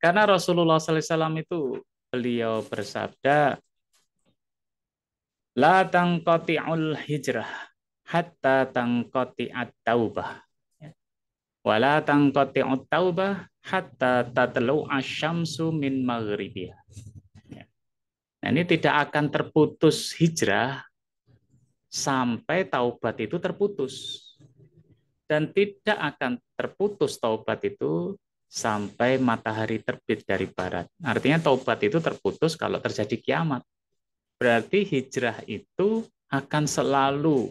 Karena Rasulullah SAW itu beliau bersabda, la tangqati'ul hijrah hatta tangqati'at taubah. Wa la tangqati'ut taubah hatta tatlu'a syamsu min maghribiha. Nah, ini tidak akan terputus hijrah sampai taubat itu terputus. Dan tidak akan terputus taubat itu sampai matahari terbit dari barat. Artinya taubat itu terputus kalau terjadi kiamat. Berarti hijrah itu akan selalu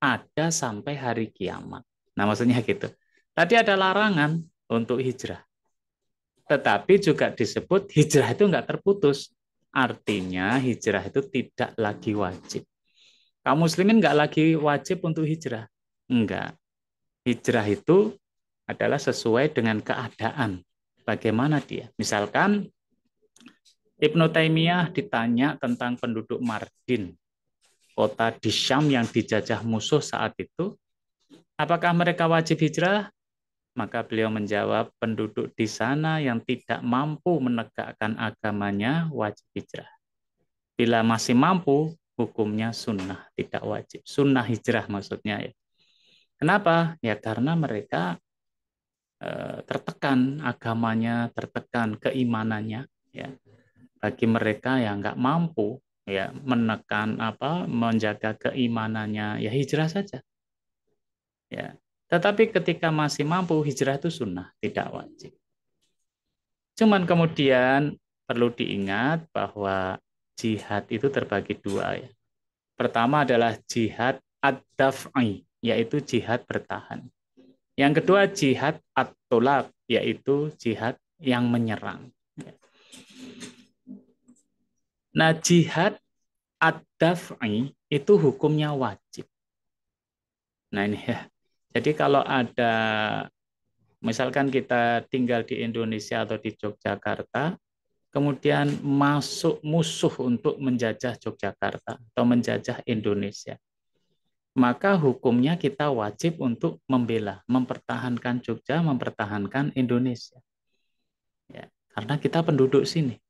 ada sampai hari kiamat. Nah, maksudnya gitu. Tadi ada larangan untuk hijrah. Tetapi juga disebut hijrah itu enggak terputus. Artinya hijrah itu tidak lagi wajib. Kaum muslimin enggak lagi wajib untuk hijrah. Enggak. Hijrah itu adalah sesuai dengan keadaan. Bagaimana dia? Misalkan Ibnu Taimiyah ditanya tentang penduduk Mardin, kota di Syam yang dijajah musuh saat itu, apakah mereka wajib hijrah? Maka beliau menjawab, penduduk di sana yang tidak mampu menegakkan agamanya wajib hijrah. Bila masih mampu, hukumnya sunnah, tidak wajib. Sunnah hijrah maksudnya ya. Kenapa? Ya karena mereka tertekan agamanya, tertekan keimanannya. Ya. Bagi mereka yang nggak mampu ya menekan menjaga keimanannya, ya hijrah saja. Ya. Tetapi ketika masih mampu, hijrah itu sunnah, tidak wajib. Cuman kemudian perlu diingat bahwa jihad itu terbagi dua ya. Pertama adalah jihad ad-daf'i, yaitu jihad bertahan. Yang kedua jihad at-tulab, yaitu jihad yang menyerang. Nah, jihad ad-daf'i itu hukumnya wajib. Nah, ini ya. Jadi kalau ada, misalkan kita tinggal di Indonesia atau di Yogyakarta, kemudian masuk musuh untuk menjajah Yogyakarta atau menjajah Indonesia, maka hukumnya kita wajib untuk membela, mempertahankan Jogja, mempertahankan Indonesia. Ya, karena kita penduduk sini.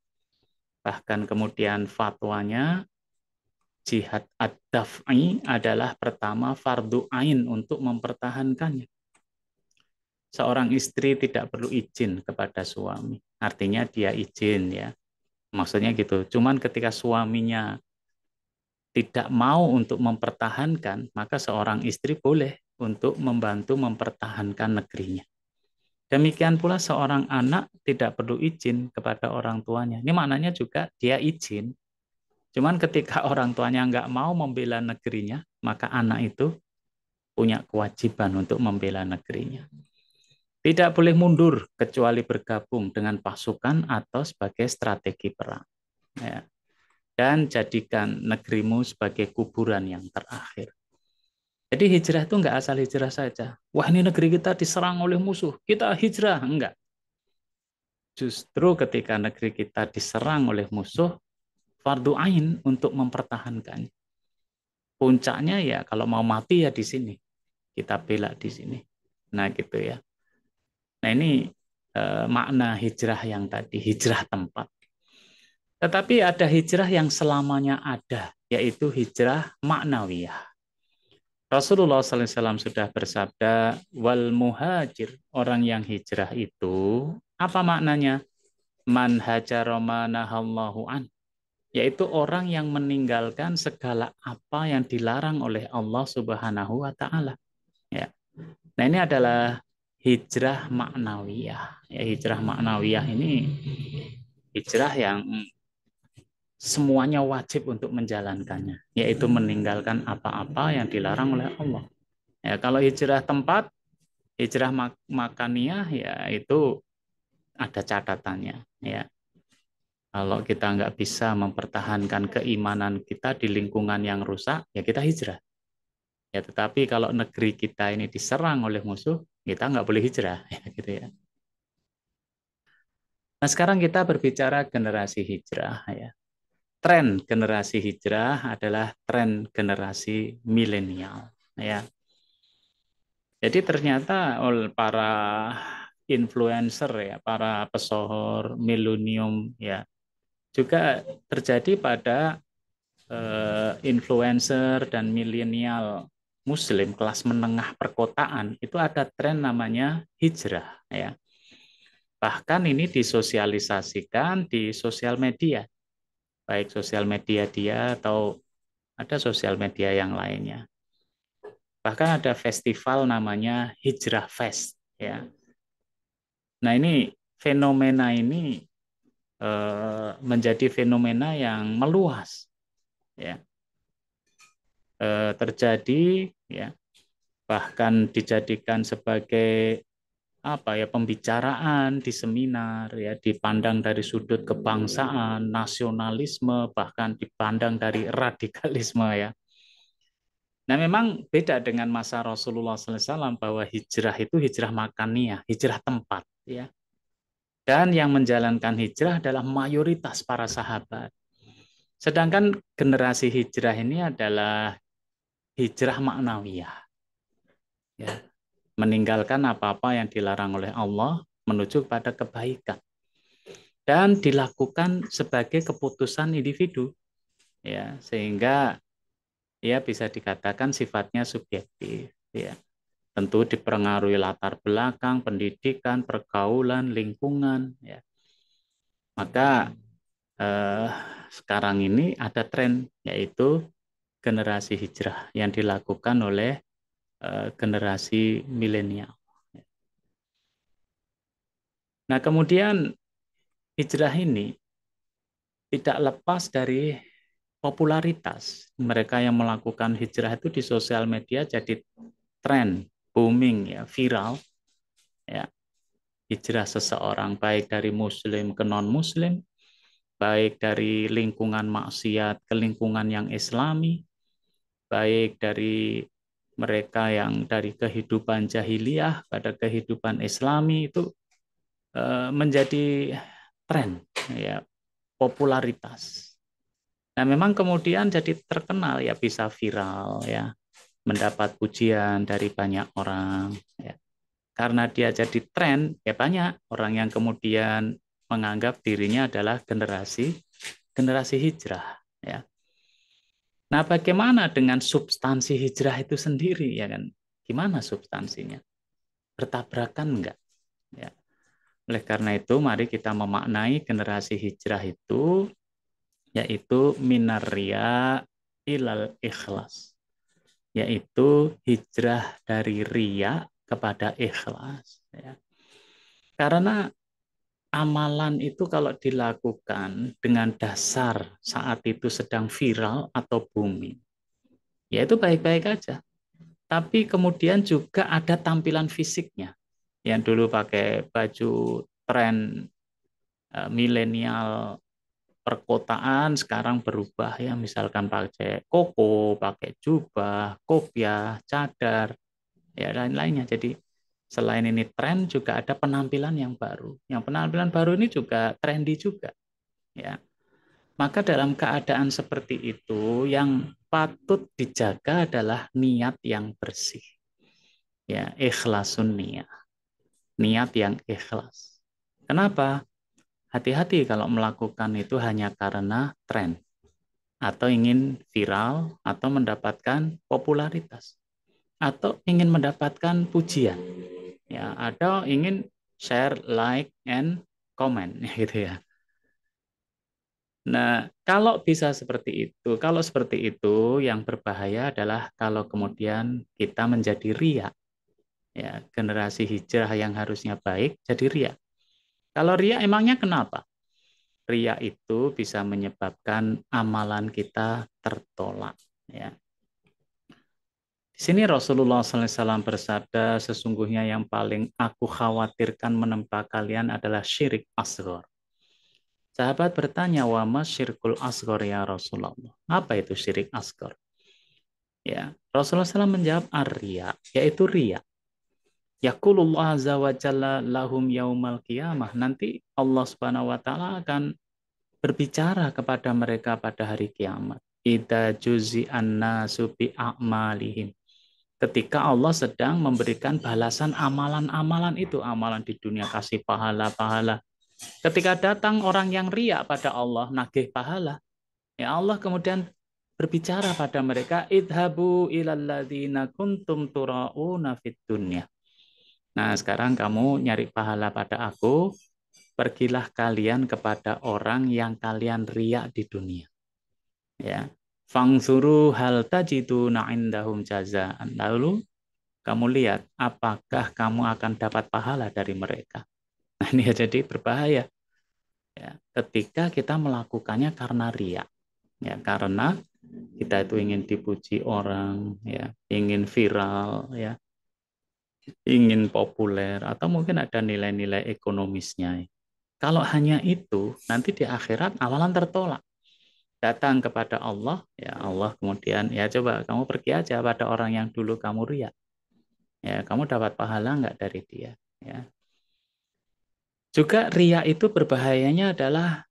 Bahkan kemudian fatwanya, jihad ad-daf'i adalah pertama fardu ain untuk mempertahankannya. Seorang istri tidak perlu izin kepada suami. Artinya dia izin ya. Maksudnya gitu. Cuman ketika suaminya tidak mau untuk mempertahankan, maka seorang istri boleh untuk membantu mempertahankan negerinya. Demikian pula seorang anak tidak perlu izin kepada orang tuanya. Ini maknanya juga dia izin. Cuman ketika orang tuanya nggak mau membela negerinya, maka anak itu punya kewajiban untuk membela negerinya. Tidak boleh mundur kecuali bergabung dengan pasukan atau sebagai strategi perang. Ya. Dan jadikan negerimu sebagai kuburan yang terakhir. Jadi hijrah itu nggak asal hijrah saja. Wah, ini negeri kita diserang oleh musuh, kita hijrah. Enggak. Justru ketika negeri kita diserang oleh musuh, fardu ain untuk mempertahankannya. Puncaknya ya kalau mau mati ya di sini. Kita bela di sini. Nah gitu ya. Nah ini makna hijrah yang tadi, hijrah tempat. Tetapi ada hijrah yang selamanya ada, yaitu hijrah maknawiyah. Rasulullah SAW sudah bersabda, wal muhajir, orang yang hijrah itu, apa maknanya? Man hajara ma nahallahu an, yaitu orang yang meninggalkan segala apa yang dilarang oleh Allah Subhanahu wa taala. Ya. Nah, ini adalah hijrah maknawiyah. Ya, hijrah maknawiyah ini hijrah yang semuanya wajib untuk menjalankannya, yaitu meninggalkan apa-apa yang dilarang oleh Allah. Ya, kalau hijrah tempat, hijrah makaniyah, ya itu ada catatannya. Ya, kalau kita nggak bisa mempertahankan keimanan kita di lingkungan yang rusak, ya kita hijrah. Ya, tetapi kalau negeri kita ini diserang oleh musuh, kita nggak boleh hijrah, ya, gitu ya. Nah, sekarang kita berbicara generasi hijrah, ya. Tren generasi hijrah adalah tren generasi milenial, ya. Jadi ternyata oleh para influencer ya, para pesohor milenium ya, juga terjadi pada influencer dan milenial Muslim kelas menengah perkotaan itu ada tren namanya hijrah ya. Bahkan ini disosialisasikan di sosial media. baik sosial media dia atau ada sosial media yang lainnya. Bahkan ada festival namanya Hijrah Fest, ya. Nah, ini fenomena ini menjadi fenomena yang meluas, ya. Terjadi, ya, bahkan dijadikan sebagai apa ya, pembicaraan di seminar, ya, dipandang dari sudut kebangsaan, nasionalisme, bahkan dipandang dari radikalisme, ya. Nah, memang beda dengan masa Rasulullah SAW bahwa hijrah itu hijrah makaniyah, hijrah tempat, ya. Dan yang menjalankan hijrah adalah mayoritas para sahabat. Sedangkan generasi hijrah ini adalah hijrah maknawiyah, ya. Meninggalkan apa-apa yang dilarang oleh Allah menuju pada kebaikan dan dilakukan sebagai keputusan individu, ya, sehingga ya bisa dikatakan sifatnya subjektif, ya. Tentu dipengaruhi latar belakang, pendidikan, pergaulan, lingkungan, ya. Maka eh, sekarang ini ada tren yaitu generasi hijrah yang dilakukan oleh generasi milenial. Nah, kemudian hijrah ini tidak lepas dari popularitas. Mereka yang melakukan hijrah itu di sosial media jadi tren, booming, ya, viral, ya. Hijrah seseorang baik dari muslim ke non muslim, baik dari lingkungan maksiat ke lingkungan yang islami, baik dari mereka yang dari kehidupan jahiliyah pada kehidupan islami, itu menjadi tren, ya, popularitas. Nah, memang kemudian jadi terkenal, ya, bisa viral, ya, mendapat pujian dari banyak orang, ya. Karena dia jadi tren, ya banyak orang yang kemudian menganggap dirinya adalah generasi generasi hijrah, ya. Nah, bagaimana dengan substansi hijrah itu sendiri, ya kan? Gimana substansinya? Bertabrakan enggak? Ya. Oleh karena itu, mari kita memaknai generasi hijrah itu yaitu minaria ilal ikhlas, yaitu hijrah dari ria kepada ikhlas, ya. Karena amalan itu kalau dilakukan dengan dasar saat itu sedang viral atau booming, ya itu baik-baik aja. Tapi kemudian juga ada tampilan fisiknya. Yang dulu pakai baju tren milenial perkotaan sekarang berubah, ya, misalkan pakai koko, pakai jubah, kopiah, cadar, ya lain-lainnya. Jadi selain ini tren juga ada penampilan yang baru. Yang penampilan baru ini juga trendy juga, ya. Maka dalam keadaan seperti itu yang patut dijaga adalah niat yang bersih. Ya, ikhlasun niat. Niat yang ikhlas. Kenapa? Hati-hati kalau melakukan itu hanya karena tren atau ingin viral atau mendapatkan popularitas atau ingin mendapatkan pujian, ya, atau ingin share, like, and comment, gitu, ya. Nah, kalau bisa seperti itu, kalau seperti itu yang berbahaya adalah kalau kemudian kita menjadi ria, ya, generasi hijrah yang harusnya baik jadi ria. Kalau ria emangnya kenapa? Ria itu bisa menyebabkan amalan kita tertolak, ya. Di sini Rasulullah SAW bersabda, sesungguhnya yang paling aku khawatirkan menimpa kalian adalah syirik asghar. Sahabat bertanya, wa ma syirkul asghar ya Rasulullah? Apa itu syirik asghar? Ya, Rasulullah SAW menjawab ar-riya, yaitu riya. Yaqulullah azza wa jalla lahum yaumal qiyamah. Nanti Allah Subhanahu wa taala akan berbicara kepada mereka pada hari kiamat. Idza juzi'an nasu bi a'malihim. Ketika Allah sedang memberikan balasan amalan-amalan itu, amalan di dunia kasih pahala-pahala. Ketika datang orang yang riak pada Allah, nagih pahala, ya Allah kemudian berbicara pada mereka, idhabu ilal ladzina kuntum turauna fid dunya. Nah, sekarang kamu nyari pahala pada aku, pergilah kalian kepada orang yang kalian riak di dunia. Ya. Fangzuru hal tajiduna indahum jazaan. Lalu kamu lihat apakah kamu akan dapat pahala dari mereka. Nah, ini jadi berbahaya. Ya, ketika kita melakukannya karena riak. Ya, karena kita itu ingin dipuji orang, ya, ingin viral, ya, ingin populer, atau mungkin ada nilai-nilai ekonomisnya. Kalau hanya itu, nanti di akhirat amalan tertolak. Datang kepada Allah, ya Allah kemudian, ya coba kamu pergi aja pada orang yang dulu kamu riak. Ya, kamu dapat pahala nggak dari dia? Ya. Juga riak itu berbahayanya adalah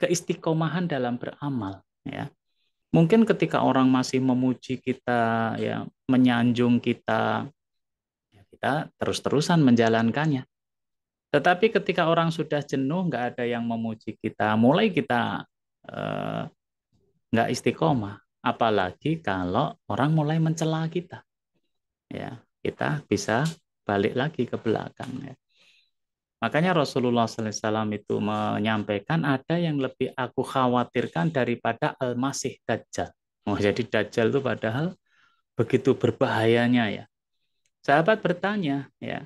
keistiqomahan dalam beramal. Ya. Mungkin ketika orang masih memuji kita, ya menyanjung kita, ya kita terus-terusan menjalankannya. Tetapi ketika orang sudah jenuh, nggak ada yang memuji kita, mulai kita eh, nggak istiqomah. Apalagi kalau orang mulai mencela kita, ya kita bisa balik lagi ke belakang. Ya. Makanya Rasulullah SAW itu menyampaikan ada yang lebih aku khawatirkan daripada Al-Masih Dajjal. Oh, jadi Dajjal itu padahal begitu berbahayanya ya. Sahabat bertanya, ya,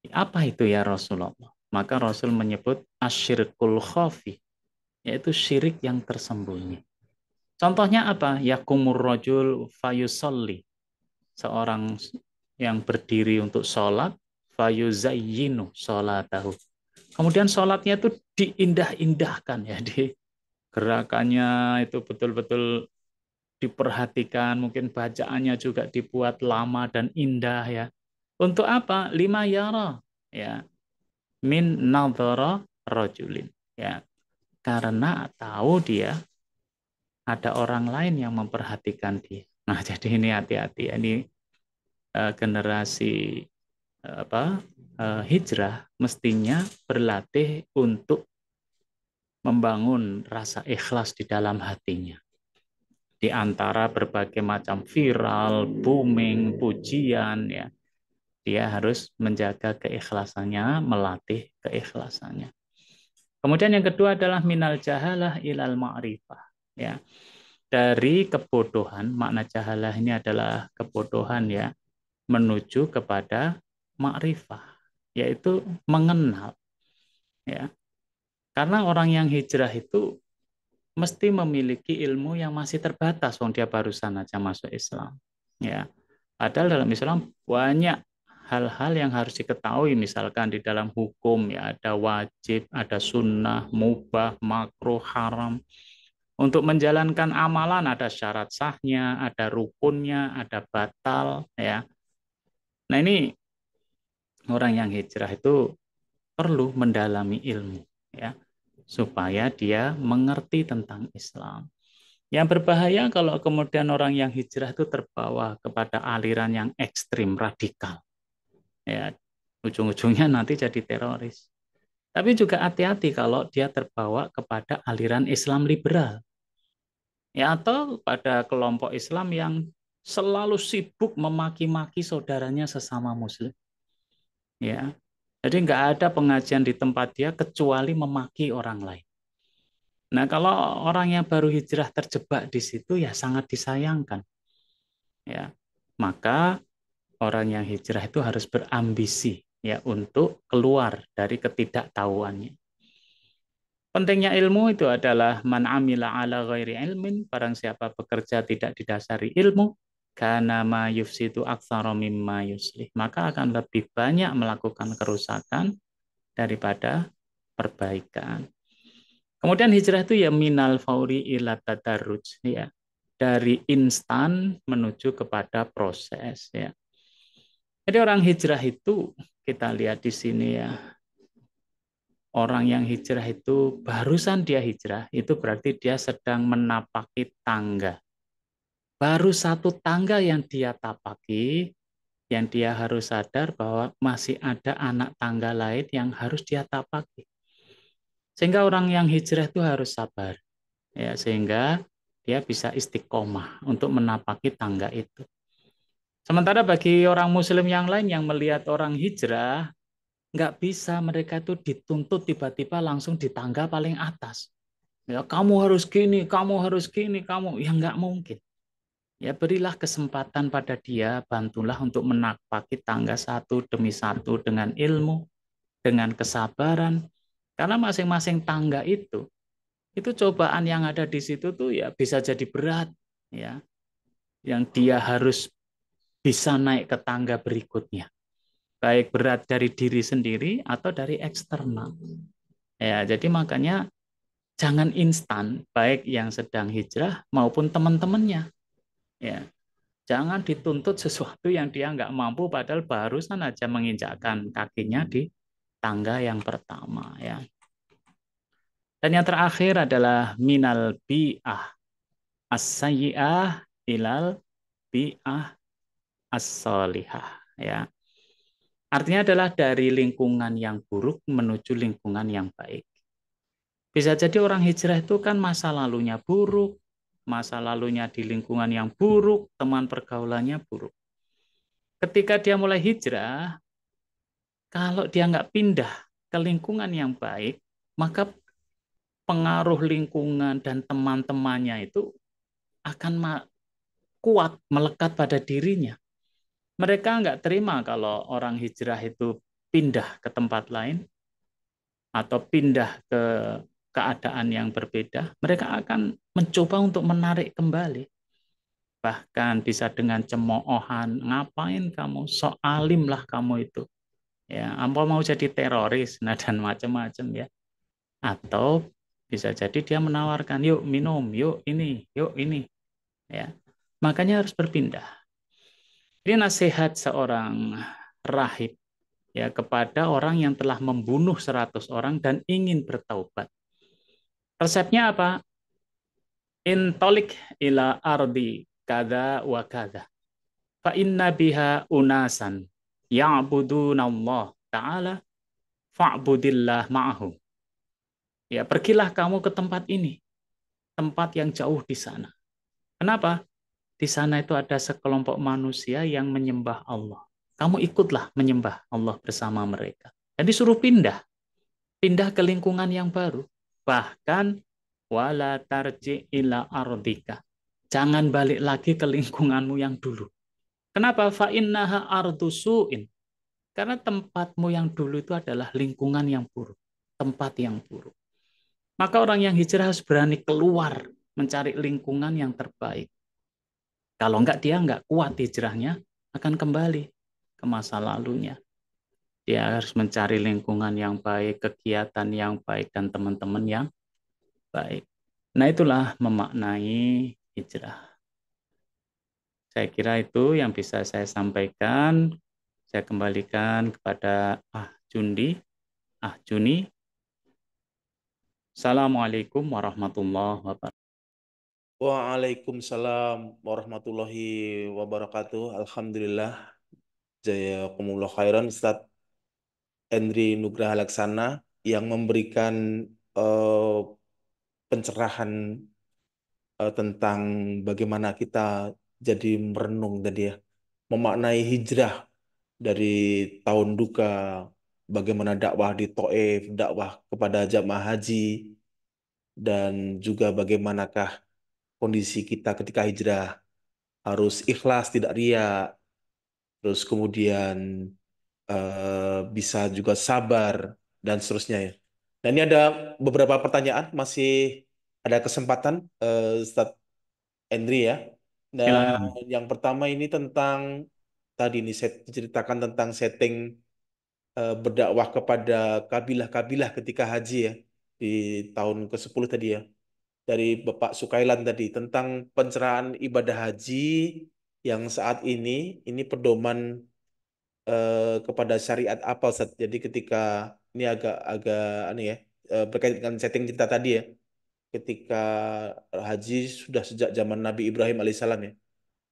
apa itu ya Rasulullah? Maka Rasul menyebut asyirkul khafi, yaitu syirik yang tersembunyi. Contohnya apa? Yakumur rajul fayusolli. Seorang yang berdiri untuk sholat, fayuzayyinu sholatahu. Kemudian sholatnya itu diindah-indahkan ya, di gerakannya itu betul-betul diperhatikan, mungkin bacaannya juga dibuat lama dan indah ya. Untuk apa? Lima yara ya, min nadhara rajulin ya. Karena tahu dia ada orang lain yang memperhatikan dia. Nah, jadi ini hati-hati. Ini generasi hijrah mestinya berlatih untuk membangun rasa ikhlas di dalam hatinya. Di antara berbagai macam viral, booming, pujian, ya, dia harus menjaga keikhlasannya, melatih keikhlasannya. Kemudian yang kedua adalah minal jahalah ilal ma'rifah. Ya, dari kebodohan, makna jahalah ini adalah kebodohan ya, menuju kepada ma'rifah, yaitu mengenal. Ya, karena orang yang hijrah itu mesti memiliki ilmu yang masih terbatas, wong dia barusan aja masuk Islam. Ya, padahal dalam Islam banyak hal-hal yang harus diketahui, misalkan di dalam hukum ya ada wajib, ada sunnah, mubah, makruh, haram. Untuk menjalankan amalan ada syarat sahnya, ada rukunnya, ada batal ya. Nah, ini orang yang hijrah itu perlu mendalami ilmu ya, supaya dia mengerti tentang Islam. Yang berbahaya kalau kemudian orang yang hijrah itu terbawa kepada aliran yang ekstrim, radikal. Ya, ujung-ujungnya nanti jadi teroris. Tapi juga hati-hati kalau dia terbawa kepada aliran Islam liberal. Ya, atau pada kelompok Islam yang selalu sibuk memaki-maki saudaranya sesama muslim. Ya. Jadi nggak ada pengajian di tempat dia kecuali memaki orang lain. Nah, kalau orang yang baru hijrah terjebak di situ ya sangat disayangkan. Ya. Maka orang yang hijrah itu harus berambisi ya untuk keluar dari ketidaktahuannya. Pentingnya ilmu itu adalah man amila ala ghairi ilmin, barang siapa bekerja tidak didasari ilmu, kana ma yufsidu aktsara mimma yuslih, maka akan lebih banyak melakukan kerusakan daripada perbaikan. Kemudian hijrah itu ya minal fauri ila tadarruj ya. Dari instan menuju kepada proses ya. Jadi orang hijrah itu kita lihat di sini ya. Orang yang hijrah itu barusan dia hijrah, itu berarti dia sedang menapaki tangga. Baru satu tangga yang dia tapaki, yang dia harus sadar bahwa masih ada anak tangga lain yang harus dia tapaki. Sehingga orang yang hijrah itu harus sabar, ya, sehingga dia bisa istiqomah untuk menapaki tangga itu. Sementara bagi orang muslim yang lain yang melihat orang hijrah, nggak bisa mereka itu dituntut tiba-tiba langsung di tangga paling atas. Ya, kamu harus gini, kamu harus gini, kamu ya nggak mungkin. Ya berilah kesempatan pada dia, bantulah untuk menapaki tangga satu demi satu dengan ilmu, dengan kesabaran. Karena masing-masing tangga itu cobaan yang ada di situ tuh ya bisa jadi berat, ya, yang dia harus bisa naik ke tangga berikutnya. Baik berat dari diri sendiri atau dari eksternal. Ya, jadi makanya jangan instan, baik yang sedang hijrah maupun teman-temannya. Ya, jangan dituntut sesuatu yang dia nggak mampu, padahal barusan aja menginjakkan kakinya di tangga yang pertama. Ya. Dan yang terakhir adalah minal bi'ah as-sayyi'ah ilal bi'ah as-solihah. Ya. Artinya adalah dari lingkungan yang buruk menuju lingkungan yang baik. Bisa jadi orang hijrah itu kan masa lalunya buruk, masa lalunya di lingkungan yang buruk, teman pergaulannya buruk. Ketika dia mulai hijrah, kalau dia nggak pindah ke lingkungan yang baik, maka pengaruh lingkungan dan teman-temannya itu akan kuat melekat pada dirinya. Mereka nggak terima kalau orang hijrah itu pindah ke tempat lain atau pindah ke keadaan yang berbeda. Mereka akan mencoba untuk menarik kembali. Bahkan bisa dengan cemoohan, ngapain kamu, sok alim lah kamu itu. Ya, ampun mau jadi teroris, nah dan macam-macam ya. Atau bisa jadi dia menawarkan, yuk minum, yuk ini, ya. Makanya harus berpindah. Ini nasihat seorang rahib ya kepada orang yang telah membunuh 100 orang dan ingin bertaubat. Resepnya apa? Intolik ila ardi kada wa kada. Fa inna biha unasan ya'budunallah ta'ala fa'budillah ma'ahum. Ya, pergilah kamu ke tempat ini, tempat yang jauh di sana. Kenapa? Di sana itu ada sekelompok manusia yang menyembah Allah. Kamu ikutlah menyembah Allah bersama mereka. Jadi suruh pindah, pindah ke lingkungan yang baru. Bahkan wala tarji ila ardika. Jangan balik lagi ke lingkunganmu yang dulu. Kenapa? Fa innaha ardu su'in. Karena tempatmu yang dulu itu adalah lingkungan yang buruk, tempat yang buruk. Maka orang yang hijrah harus berani keluar mencari lingkungan yang terbaik. Kalau enggak dia enggak kuat hijrahnya, akan kembali ke masa lalunya. Dia harus mencari lingkungan yang baik, kegiatan yang baik, dan teman-teman yang baik. Nah itulah memaknai hijrah. Saya kira itu yang bisa saya sampaikan. Saya kembalikan kepada Jundi, Juni. Assalamualaikum warahmatullahi wabarakatuh. Waalaikumsalam warahmatullahi wabarakatuh. Alhamdulillah. Jazakumullah khairan Ustaz Endri Nugraha Laksana yang memberikan eh, pencerahan tentang bagaimana kita jadi merenung tadi ya, memaknai hijrah dari tahun duka, bagaimana dakwah di Taif, dakwah kepada jamaah haji, dan juga bagaimanakah kondisi kita ketika hijrah harus ikhlas, tidak ria, terus kemudian bisa juga sabar dan seterusnya ya. Dan ini ada beberapa pertanyaan, masih ada kesempatan Ustadz Endri ya. Silakan. Dan yang pertama ini tentang tadi ini saya ceritakan tentang setting berdakwah kepada kabilah-kabilah ketika haji ya di tahun ke-10 tadi ya. Dari Bapak Sukailan tadi tentang pencerahan ibadah haji yang saat ini pedoman kepada syariat apa Ustaz? Jadi ketika ini agak aneh ya berkait dengan setting cerita tadi ya. Ketika haji sudah sejak zaman Nabi Ibrahim alaihissalam ya.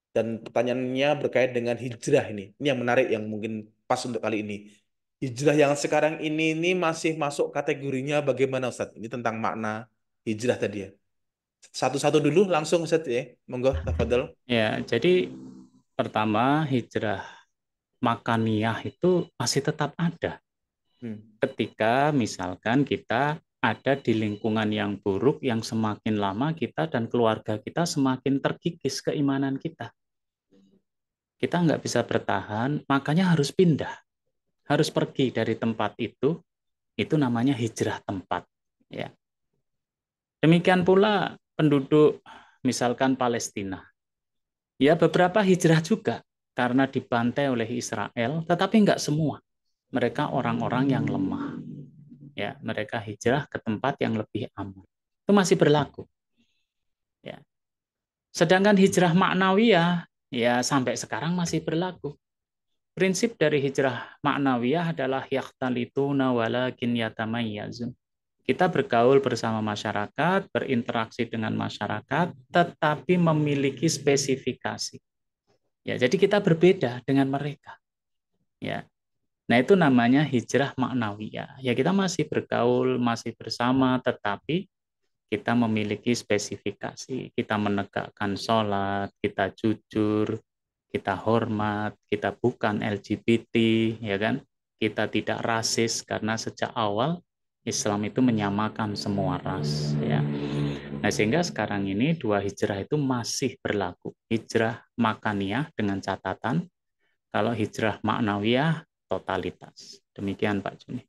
Dan pertanyaannya berkait dengan hijrah ini. Ini yang menarik yang mungkin pas untuk kali ini. Hijrah yang sekarang ini masih masuk kategorinya bagaimana Ustaz? Ini tentang makna hijrah tadi ya. Satu-satu dulu langsung Ustaz ya. Monggo, tafadhol. Ya, jadi pertama hijrah makaniyah itu masih tetap ada. Hmm. Ketika misalkan kita ada di lingkungan yang buruk, yang semakin lama kita dan keluarga kita semakin terkikis keimanan kita. Kita nggak bisa bertahan, makanya harus pindah. Harus pergi dari tempat itu namanya hijrah tempat. Ya. Demikian pula penduduk misalkan Palestina. Ya beberapa hijrah juga karena dibantai oleh Israel, tetapi nggak semua. Mereka orang-orang yang lemah. Ya, mereka hijrah ke tempat yang lebih aman. Itu masih berlaku. Ya. Sedangkan hijrah maknawiyah ya sampai sekarang masih berlaku. Prinsip dari hijrah maknawiyah adalah yahtalituna walakin yatamayyazun. Kita bergaul bersama masyarakat, berinteraksi dengan masyarakat, tetapi memiliki spesifikasi. Ya, jadi kita berbeda dengan mereka. Ya. Nah, itu namanya hijrah maknawiyah. Ya, kita masih bergaul, masih bersama, tetapi kita memiliki spesifikasi. Kita menegakkan sholat, kita jujur, kita hormat, kita bukan LGBT, ya kan? Kita tidak rasis karena sejak awal Islam itu menyamakan semua ras, ya. Nah, sehingga sekarang ini dua hijrah itu masih berlaku. Hijrah makaniyah dengan catatan, kalau hijrah maknawiyah totalitas. Demikian Pak Juni.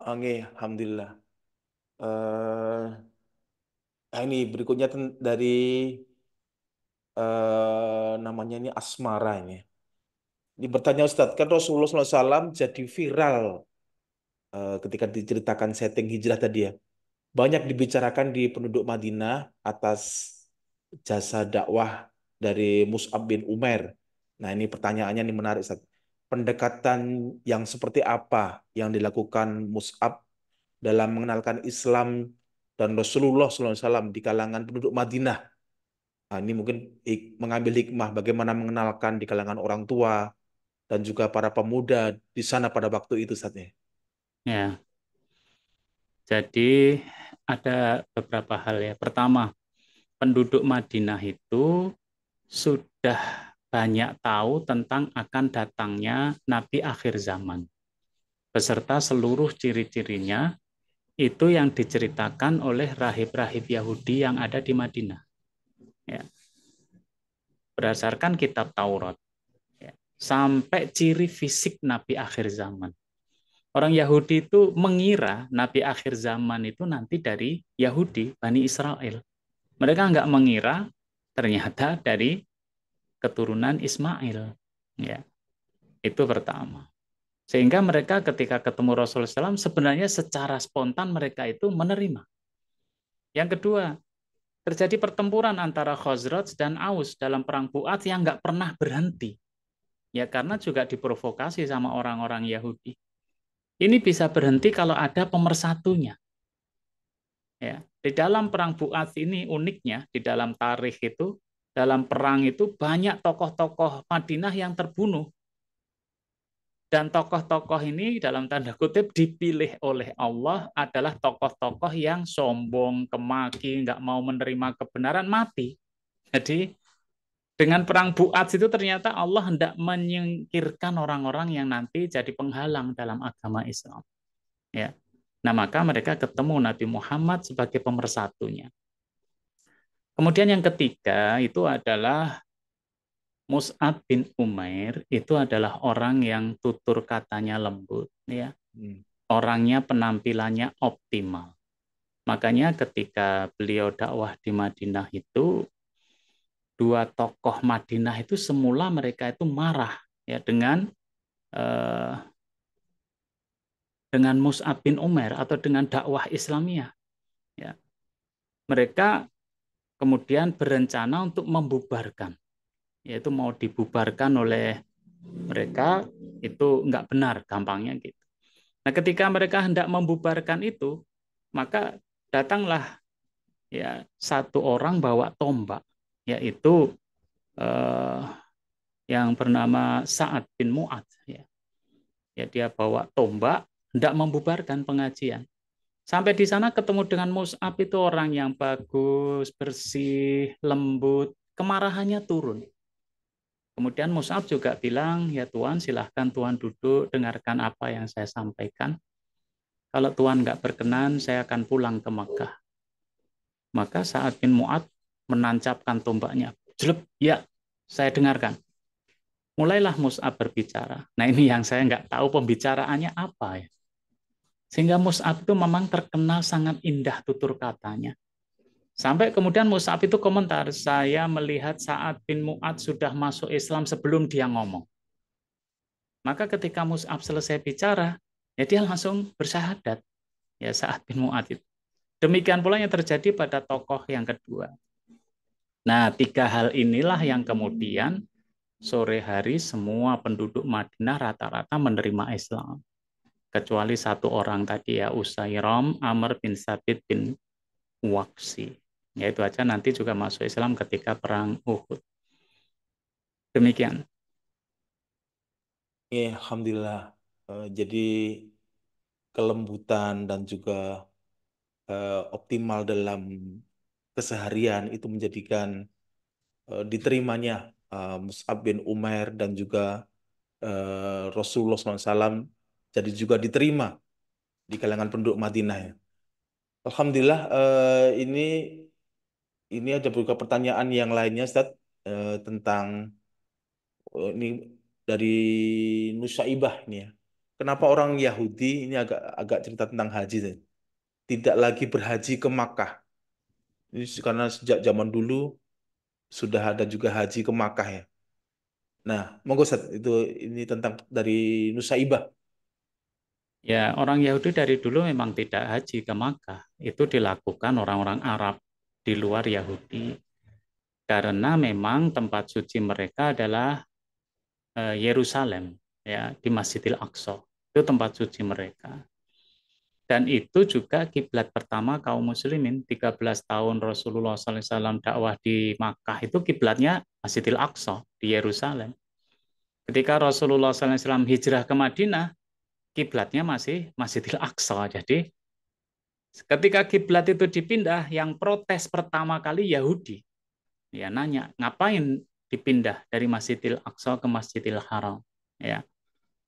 Oke, alhamdulillah. Nah ini berikutnya dari namanya ini asmara ini. Ini bertanya Ustadz, kan Rasulullah SAW jadi viral ketika diceritakan setting hijrah tadi ya. Banyak dibicarakan di penduduk Madinah atas jasa dakwah dari Mus'ab bin Umair. Nah ini pertanyaannya ini menarik Ustadz. Pendekatan yang seperti apa yang dilakukan Mus'ab dalam mengenalkan Islam dan Rasulullah SAW di kalangan penduduk Madinah? Nah, ini mungkin mengambil hikmah bagaimana mengenalkan di kalangan orang tua dan juga para pemuda di sana pada waktu itu saatnya. Ya, jadi ada beberapa hal ya. Pertama, penduduk Madinah itu sudah banyak tahu tentang akan datangnya Nabi akhir zaman, beserta seluruh ciri-cirinya itu yang diceritakan oleh rahib-rahib Yahudi yang ada di Madinah. Ya, berdasarkan kitab Taurat. Ya, sampai ciri fisik Nabi akhir zaman. Orang Yahudi itu mengira Nabi akhir zaman itu nanti dari Yahudi, Bani Israel. Mereka nggak mengira ternyata dari keturunan Ismail. Ya, itu pertama. Sehingga mereka ketika ketemu Rasulullah SAW sebenarnya secara spontan mereka itu menerima. Yang kedua, terjadi pertempuran antara Khazraj dan Aus dalam perang Bu'at yang nggak pernah berhenti. Ya karena juga diprovokasi sama orang-orang Yahudi. Ini bisa berhenti kalau ada pemersatunya. Ya, di dalam perang Bu'ats ini uniknya di dalam tarikh itu, dalam perang itu banyak tokoh-tokoh Madinah yang terbunuh. Dan tokoh-tokoh ini dalam tanda kutip dipilih oleh Allah adalah tokoh-tokoh yang sombong, kemaki, nggak mau menerima kebenaran, mati. Jadi dengan perang Bu'ats itu ternyata Allah hendak menyingkirkan orang-orang yang nanti jadi penghalang dalam agama Islam. Ya. Nah, maka mereka ketemu Nabi Muhammad sebagai pemersatunya. Kemudian yang ketiga itu adalah Mus'ab bin Umair itu adalah orang yang tutur katanya lembut, ya. Hmm. Orangnya penampilannya optimal. Makanya ketika beliau dakwah di Madinah itu dua tokoh Madinah itu semula mereka itu marah ya eh, dengan Mus'ab bin Umair atau dengan dakwah Islamiyah. Ya. Mereka kemudian berencana untuk membubarkan, yaitu mau dibubarkan oleh mereka itu nggak benar, gampangnya gitu. Nah, ketika mereka hendak membubarkan itu, maka datanglah ya satu orang bawa tombak, yaitu eh, yang bernama Sa'ad bin Mu'ad. Ya. Ya, dia bawa tombak, hendak membubarkan pengajian. Sampai di sana ketemu dengan Mus'ab itu orang yang bagus, bersih, lembut, kemarahannya turun. Kemudian Mus'ab juga bilang, ya Tuhan silahkan Tuhan duduk, dengarkan apa yang saya sampaikan. Kalau Tuhan nggak berkenan, saya akan pulang ke Makkah. Maka Sa'ad bin Mu'ad menancapkan tombaknya. Jelep, ya, saya dengarkan. Mulailah Mus'ab berbicara. Nah ini yang saya nggak tahu pembicaraannya apa ya. Sehingga Mus'ab itu memang terkenal sangat indah tutur katanya. Sampai kemudian Mus'ab itu komentar, saya melihat Sa'ad bin Mu'ad sudah masuk Islam sebelum dia ngomong. Maka ketika Mus'ab selesai bicara, ya dia langsung bersyahadat. Ya Sa'ad bin Mu'ad itu. Demikian pula yang terjadi pada tokoh yang kedua. Nah, tiga hal inilah yang kemudian sore hari semua penduduk Madinah rata-rata menerima Islam. Kecuali satu orang tadi ya, Usairam Amr bin Sabit bin Waqsi. Ya itu aja nanti juga masuk Islam ketika perang Uhud. Demikian. Ya, alhamdulillah. Jadi kelembutan dan juga optimal dalam keseharian itu menjadikan diterimanya Mus'ab bin Umair dan juga Rasulullah SAW jadi juga diterima di kalangan penduduk Madinah ya. Alhamdulillah ini ada beberapa pertanyaan yang lainnya Ustaz tentang ini dari Nusaibah ini ya. Kenapa orang Yahudi ini agak agak cerita tentang haji Ustaz, tidak lagi berhaji ke Makkah? Ini karena sejak zaman dulu sudah ada juga haji ke Makkah ya. Nah, monggo Ustaz, itu ini tentang dari Nusaibah. Ya, orang Yahudi dari dulu memang tidak haji ke Makkah. Itu dilakukan orang-orang Arab di luar Yahudi. Karena memang tempat suci mereka adalah Yerusalem, ya, di Masjidil Aqsa. Itu tempat suci mereka. Dan itu juga kiblat pertama kaum muslimin. 13 tahun Rasulullah SAW dakwah di Makkah itu kiblatnya Masjidil Aqsa di Yerusalem. Ketika Rasulullah SAW hijrah ke Madinah, kiblatnya masih Masjidil Aqsa. Jadi ketika kiblat itu dipindah, yang protes pertama kali Yahudi. Ya nanya, ngapain dipindah dari Masjidil Aqsa ke Masjidil Haram? Ya,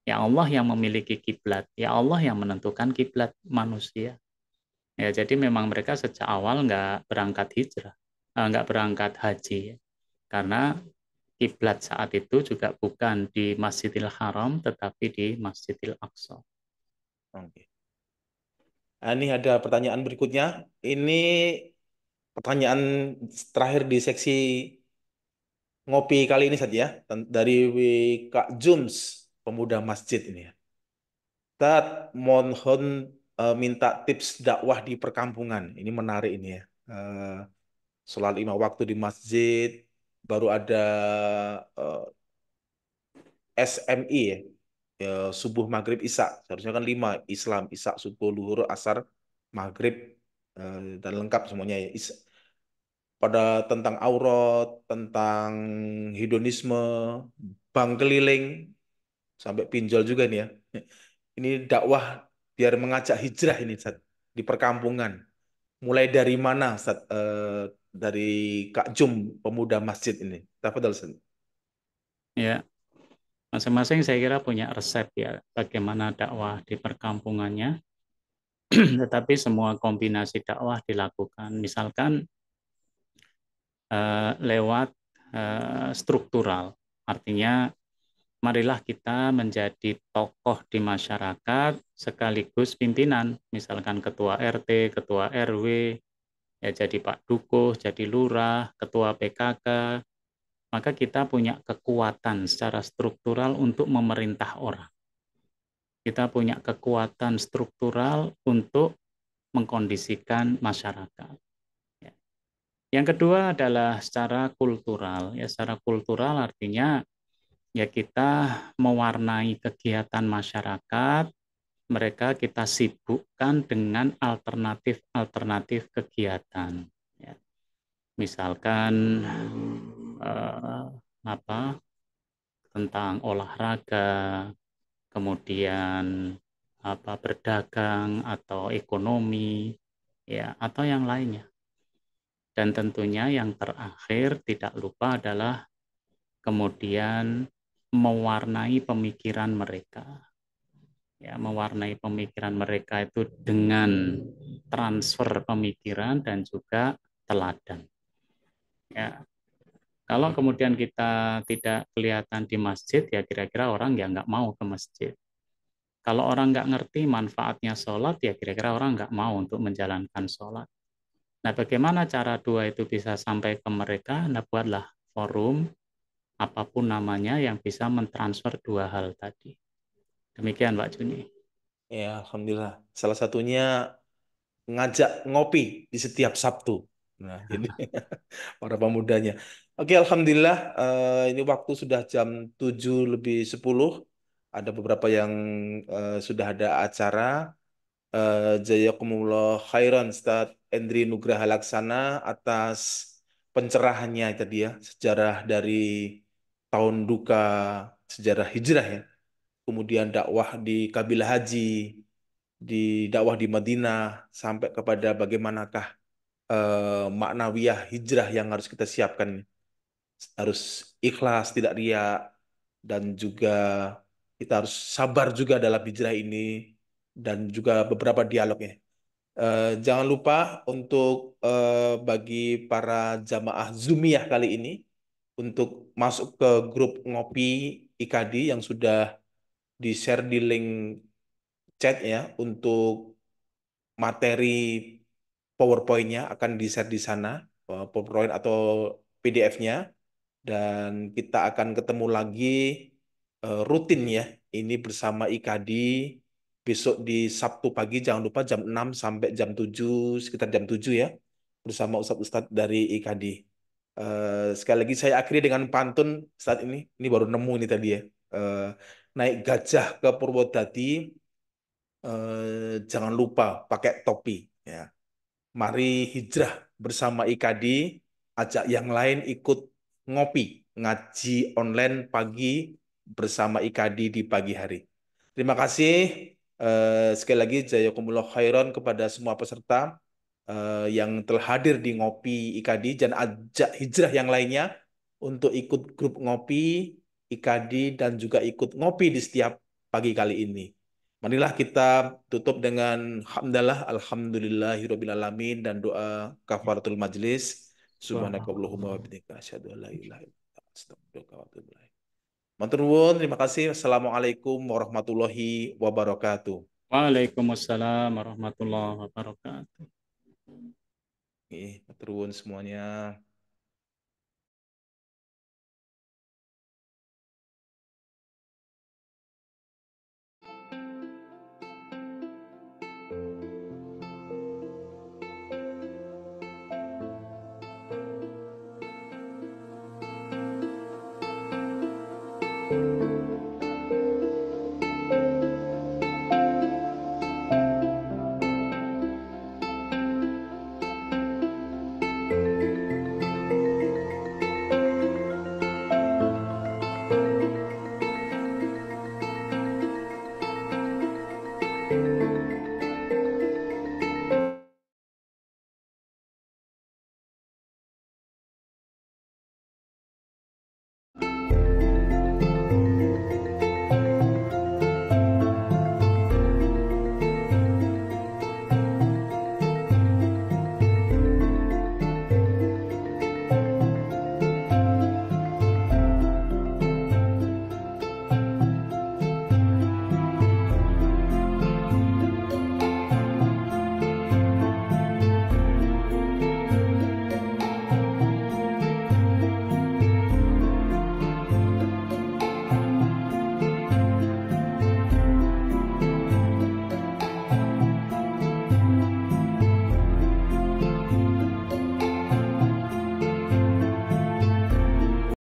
ya Allah yang memiliki kiblat, ya Allah yang menentukan kiblat manusia. Ya, jadi memang mereka sejak awal nggak berangkat hijrah, nggak berangkat haji, ya. Karena kiblat saat itu juga bukan di Masjidil Haram, tetapi di Masjidil Aqsa. Oke. Nah, ini ada pertanyaan berikutnya. Ini pertanyaan terakhir di seksi ngopi kali ini saja ya. Dari Kak Jums, pemuda masjid ini ya. Tat, mohon minta tips dakwah di perkampungan. Ini menarik ini ya. Sholat 5 waktu di masjid, baru ada eh, SMI ya. Ya, subuh, maghrib, isya. Seharusnya kan 5, Islam, isya, subuh, luhur, asar, maghrib, dan lengkap semuanya ya. Pada tentang aurat, tentang hedonisme, bank keliling, sampai pinjol juga nih ya. Ini dakwah biar mengajak hijrah ini, Ustaz, di perkampungan. Mulai dari mana, Ustaz? Dari Kak Jum, pemuda masjid ini. Tafadhal, Ustaz. Ya, masing-masing saya kira punya resep ya bagaimana dakwah di perkampungannya, tetapi semua kombinasi dakwah dilakukan. Misalkan lewat struktural, artinya marilah kita menjadi tokoh di masyarakat sekaligus pimpinan, misalkan ketua RT, ketua RW, ya jadi Pak Dukuh, jadi lurah, ketua PKK, maka kita punya kekuatan secara struktural untuk memerintah orang. Kita punya kekuatan struktural untuk mengkondisikan masyarakat. Ya. Yang kedua adalah secara kultural. Ya, secara kultural artinya ya kita mewarnai kegiatan masyarakat, mereka kita sibukkan dengan alternatif-alternatif kegiatan. Ya. Misalkan eh, apa tentang olahraga, kemudian apa berdagang atau ekonomi, ya atau yang lainnya. Dan tentunya yang terakhir tidak lupa adalah kemudian mewarnai pemikiran mereka. Ya, mewarnai pemikiran mereka itu dengan transfer pemikiran dan juga teladan. Ya, kalau kemudian kita tidak kelihatan di masjid, ya kira-kira orang ya nggak mau ke masjid. Kalau orang nggak ngerti manfaatnya sholat, ya kira-kira orang nggak mau untuk menjalankan sholat. Nah, bagaimana cara dua itu bisa sampai ke mereka? Nah, buatlah forum, apapun namanya, yang bisa mentransfer dua hal tadi. Demikian, Pak Juni. Ya, alhamdulillah. Salah satunya ngajak ngopi di setiap Sabtu. Nah, ini para pemudanya. Oke, alhamdulillah. Ini waktu sudah jam 7:10. Ada beberapa yang sudah ada acara. Jazakumullah khairan Ustaz Endri Nugraha Laksana atas pencerahannya tadi ya, sejarah dari tahun duka, sejarah hijrah ya. Kemudian dakwah di kabilah haji, di dakwah di Madinah sampai kepada bagaimanakah maknawiyah hijrah yang harus kita siapkan. Harus ikhlas, tidak riya, dan juga kita harus sabar juga dalam hijrah ini dan juga beberapa dialognya. Jangan lupa untuk bagi para jamaah Zumiyah kali ini untuk masuk ke grup ngopi IKD yang sudah di-share di link chat ya untuk materi PowerPoint-nya akan di-share di sana, PowerPoint atau PDF-nya, dan kita akan ketemu lagi rutin ya, ini bersama IKD besok di Sabtu pagi, jangan lupa jam 6 sampai jam 7, sekitar jam 7 ya, bersama Ustadz-Ustadz dari IKD. Sekali lagi saya akhiri dengan pantun saat ini baru nemu ini tadi ya. Eh, Naik gajah ke Purwodadi, jangan lupa pakai topi ya. Mari hijrah bersama IKD, ajak yang lain ikut ngopi, ngaji online pagi bersama IKD di pagi hari. Terima kasih sekali lagi jazakumullah khairan kepada semua peserta yang telah hadir di ngopi IKD dan ajak hijrah yang lainnya untuk ikut grup ngopi IKD dan juga ikut ngopi di setiap pagi kali ini. Marilah kita tutup dengan hamdalah alhamdulillahirabbil alamin dan doa kafaratul majlis. Subhanakallahumma wa bihamdika asyhadu an la ilaha illa anta astaghfiruka wa atubu ilaik. Matur nuwun, terima kasih. Assalamualaikum warahmatullahi wabarakatuh. Waalaikumsalam warahmatullahi wabarakatuh. Matur nuwun semuanya.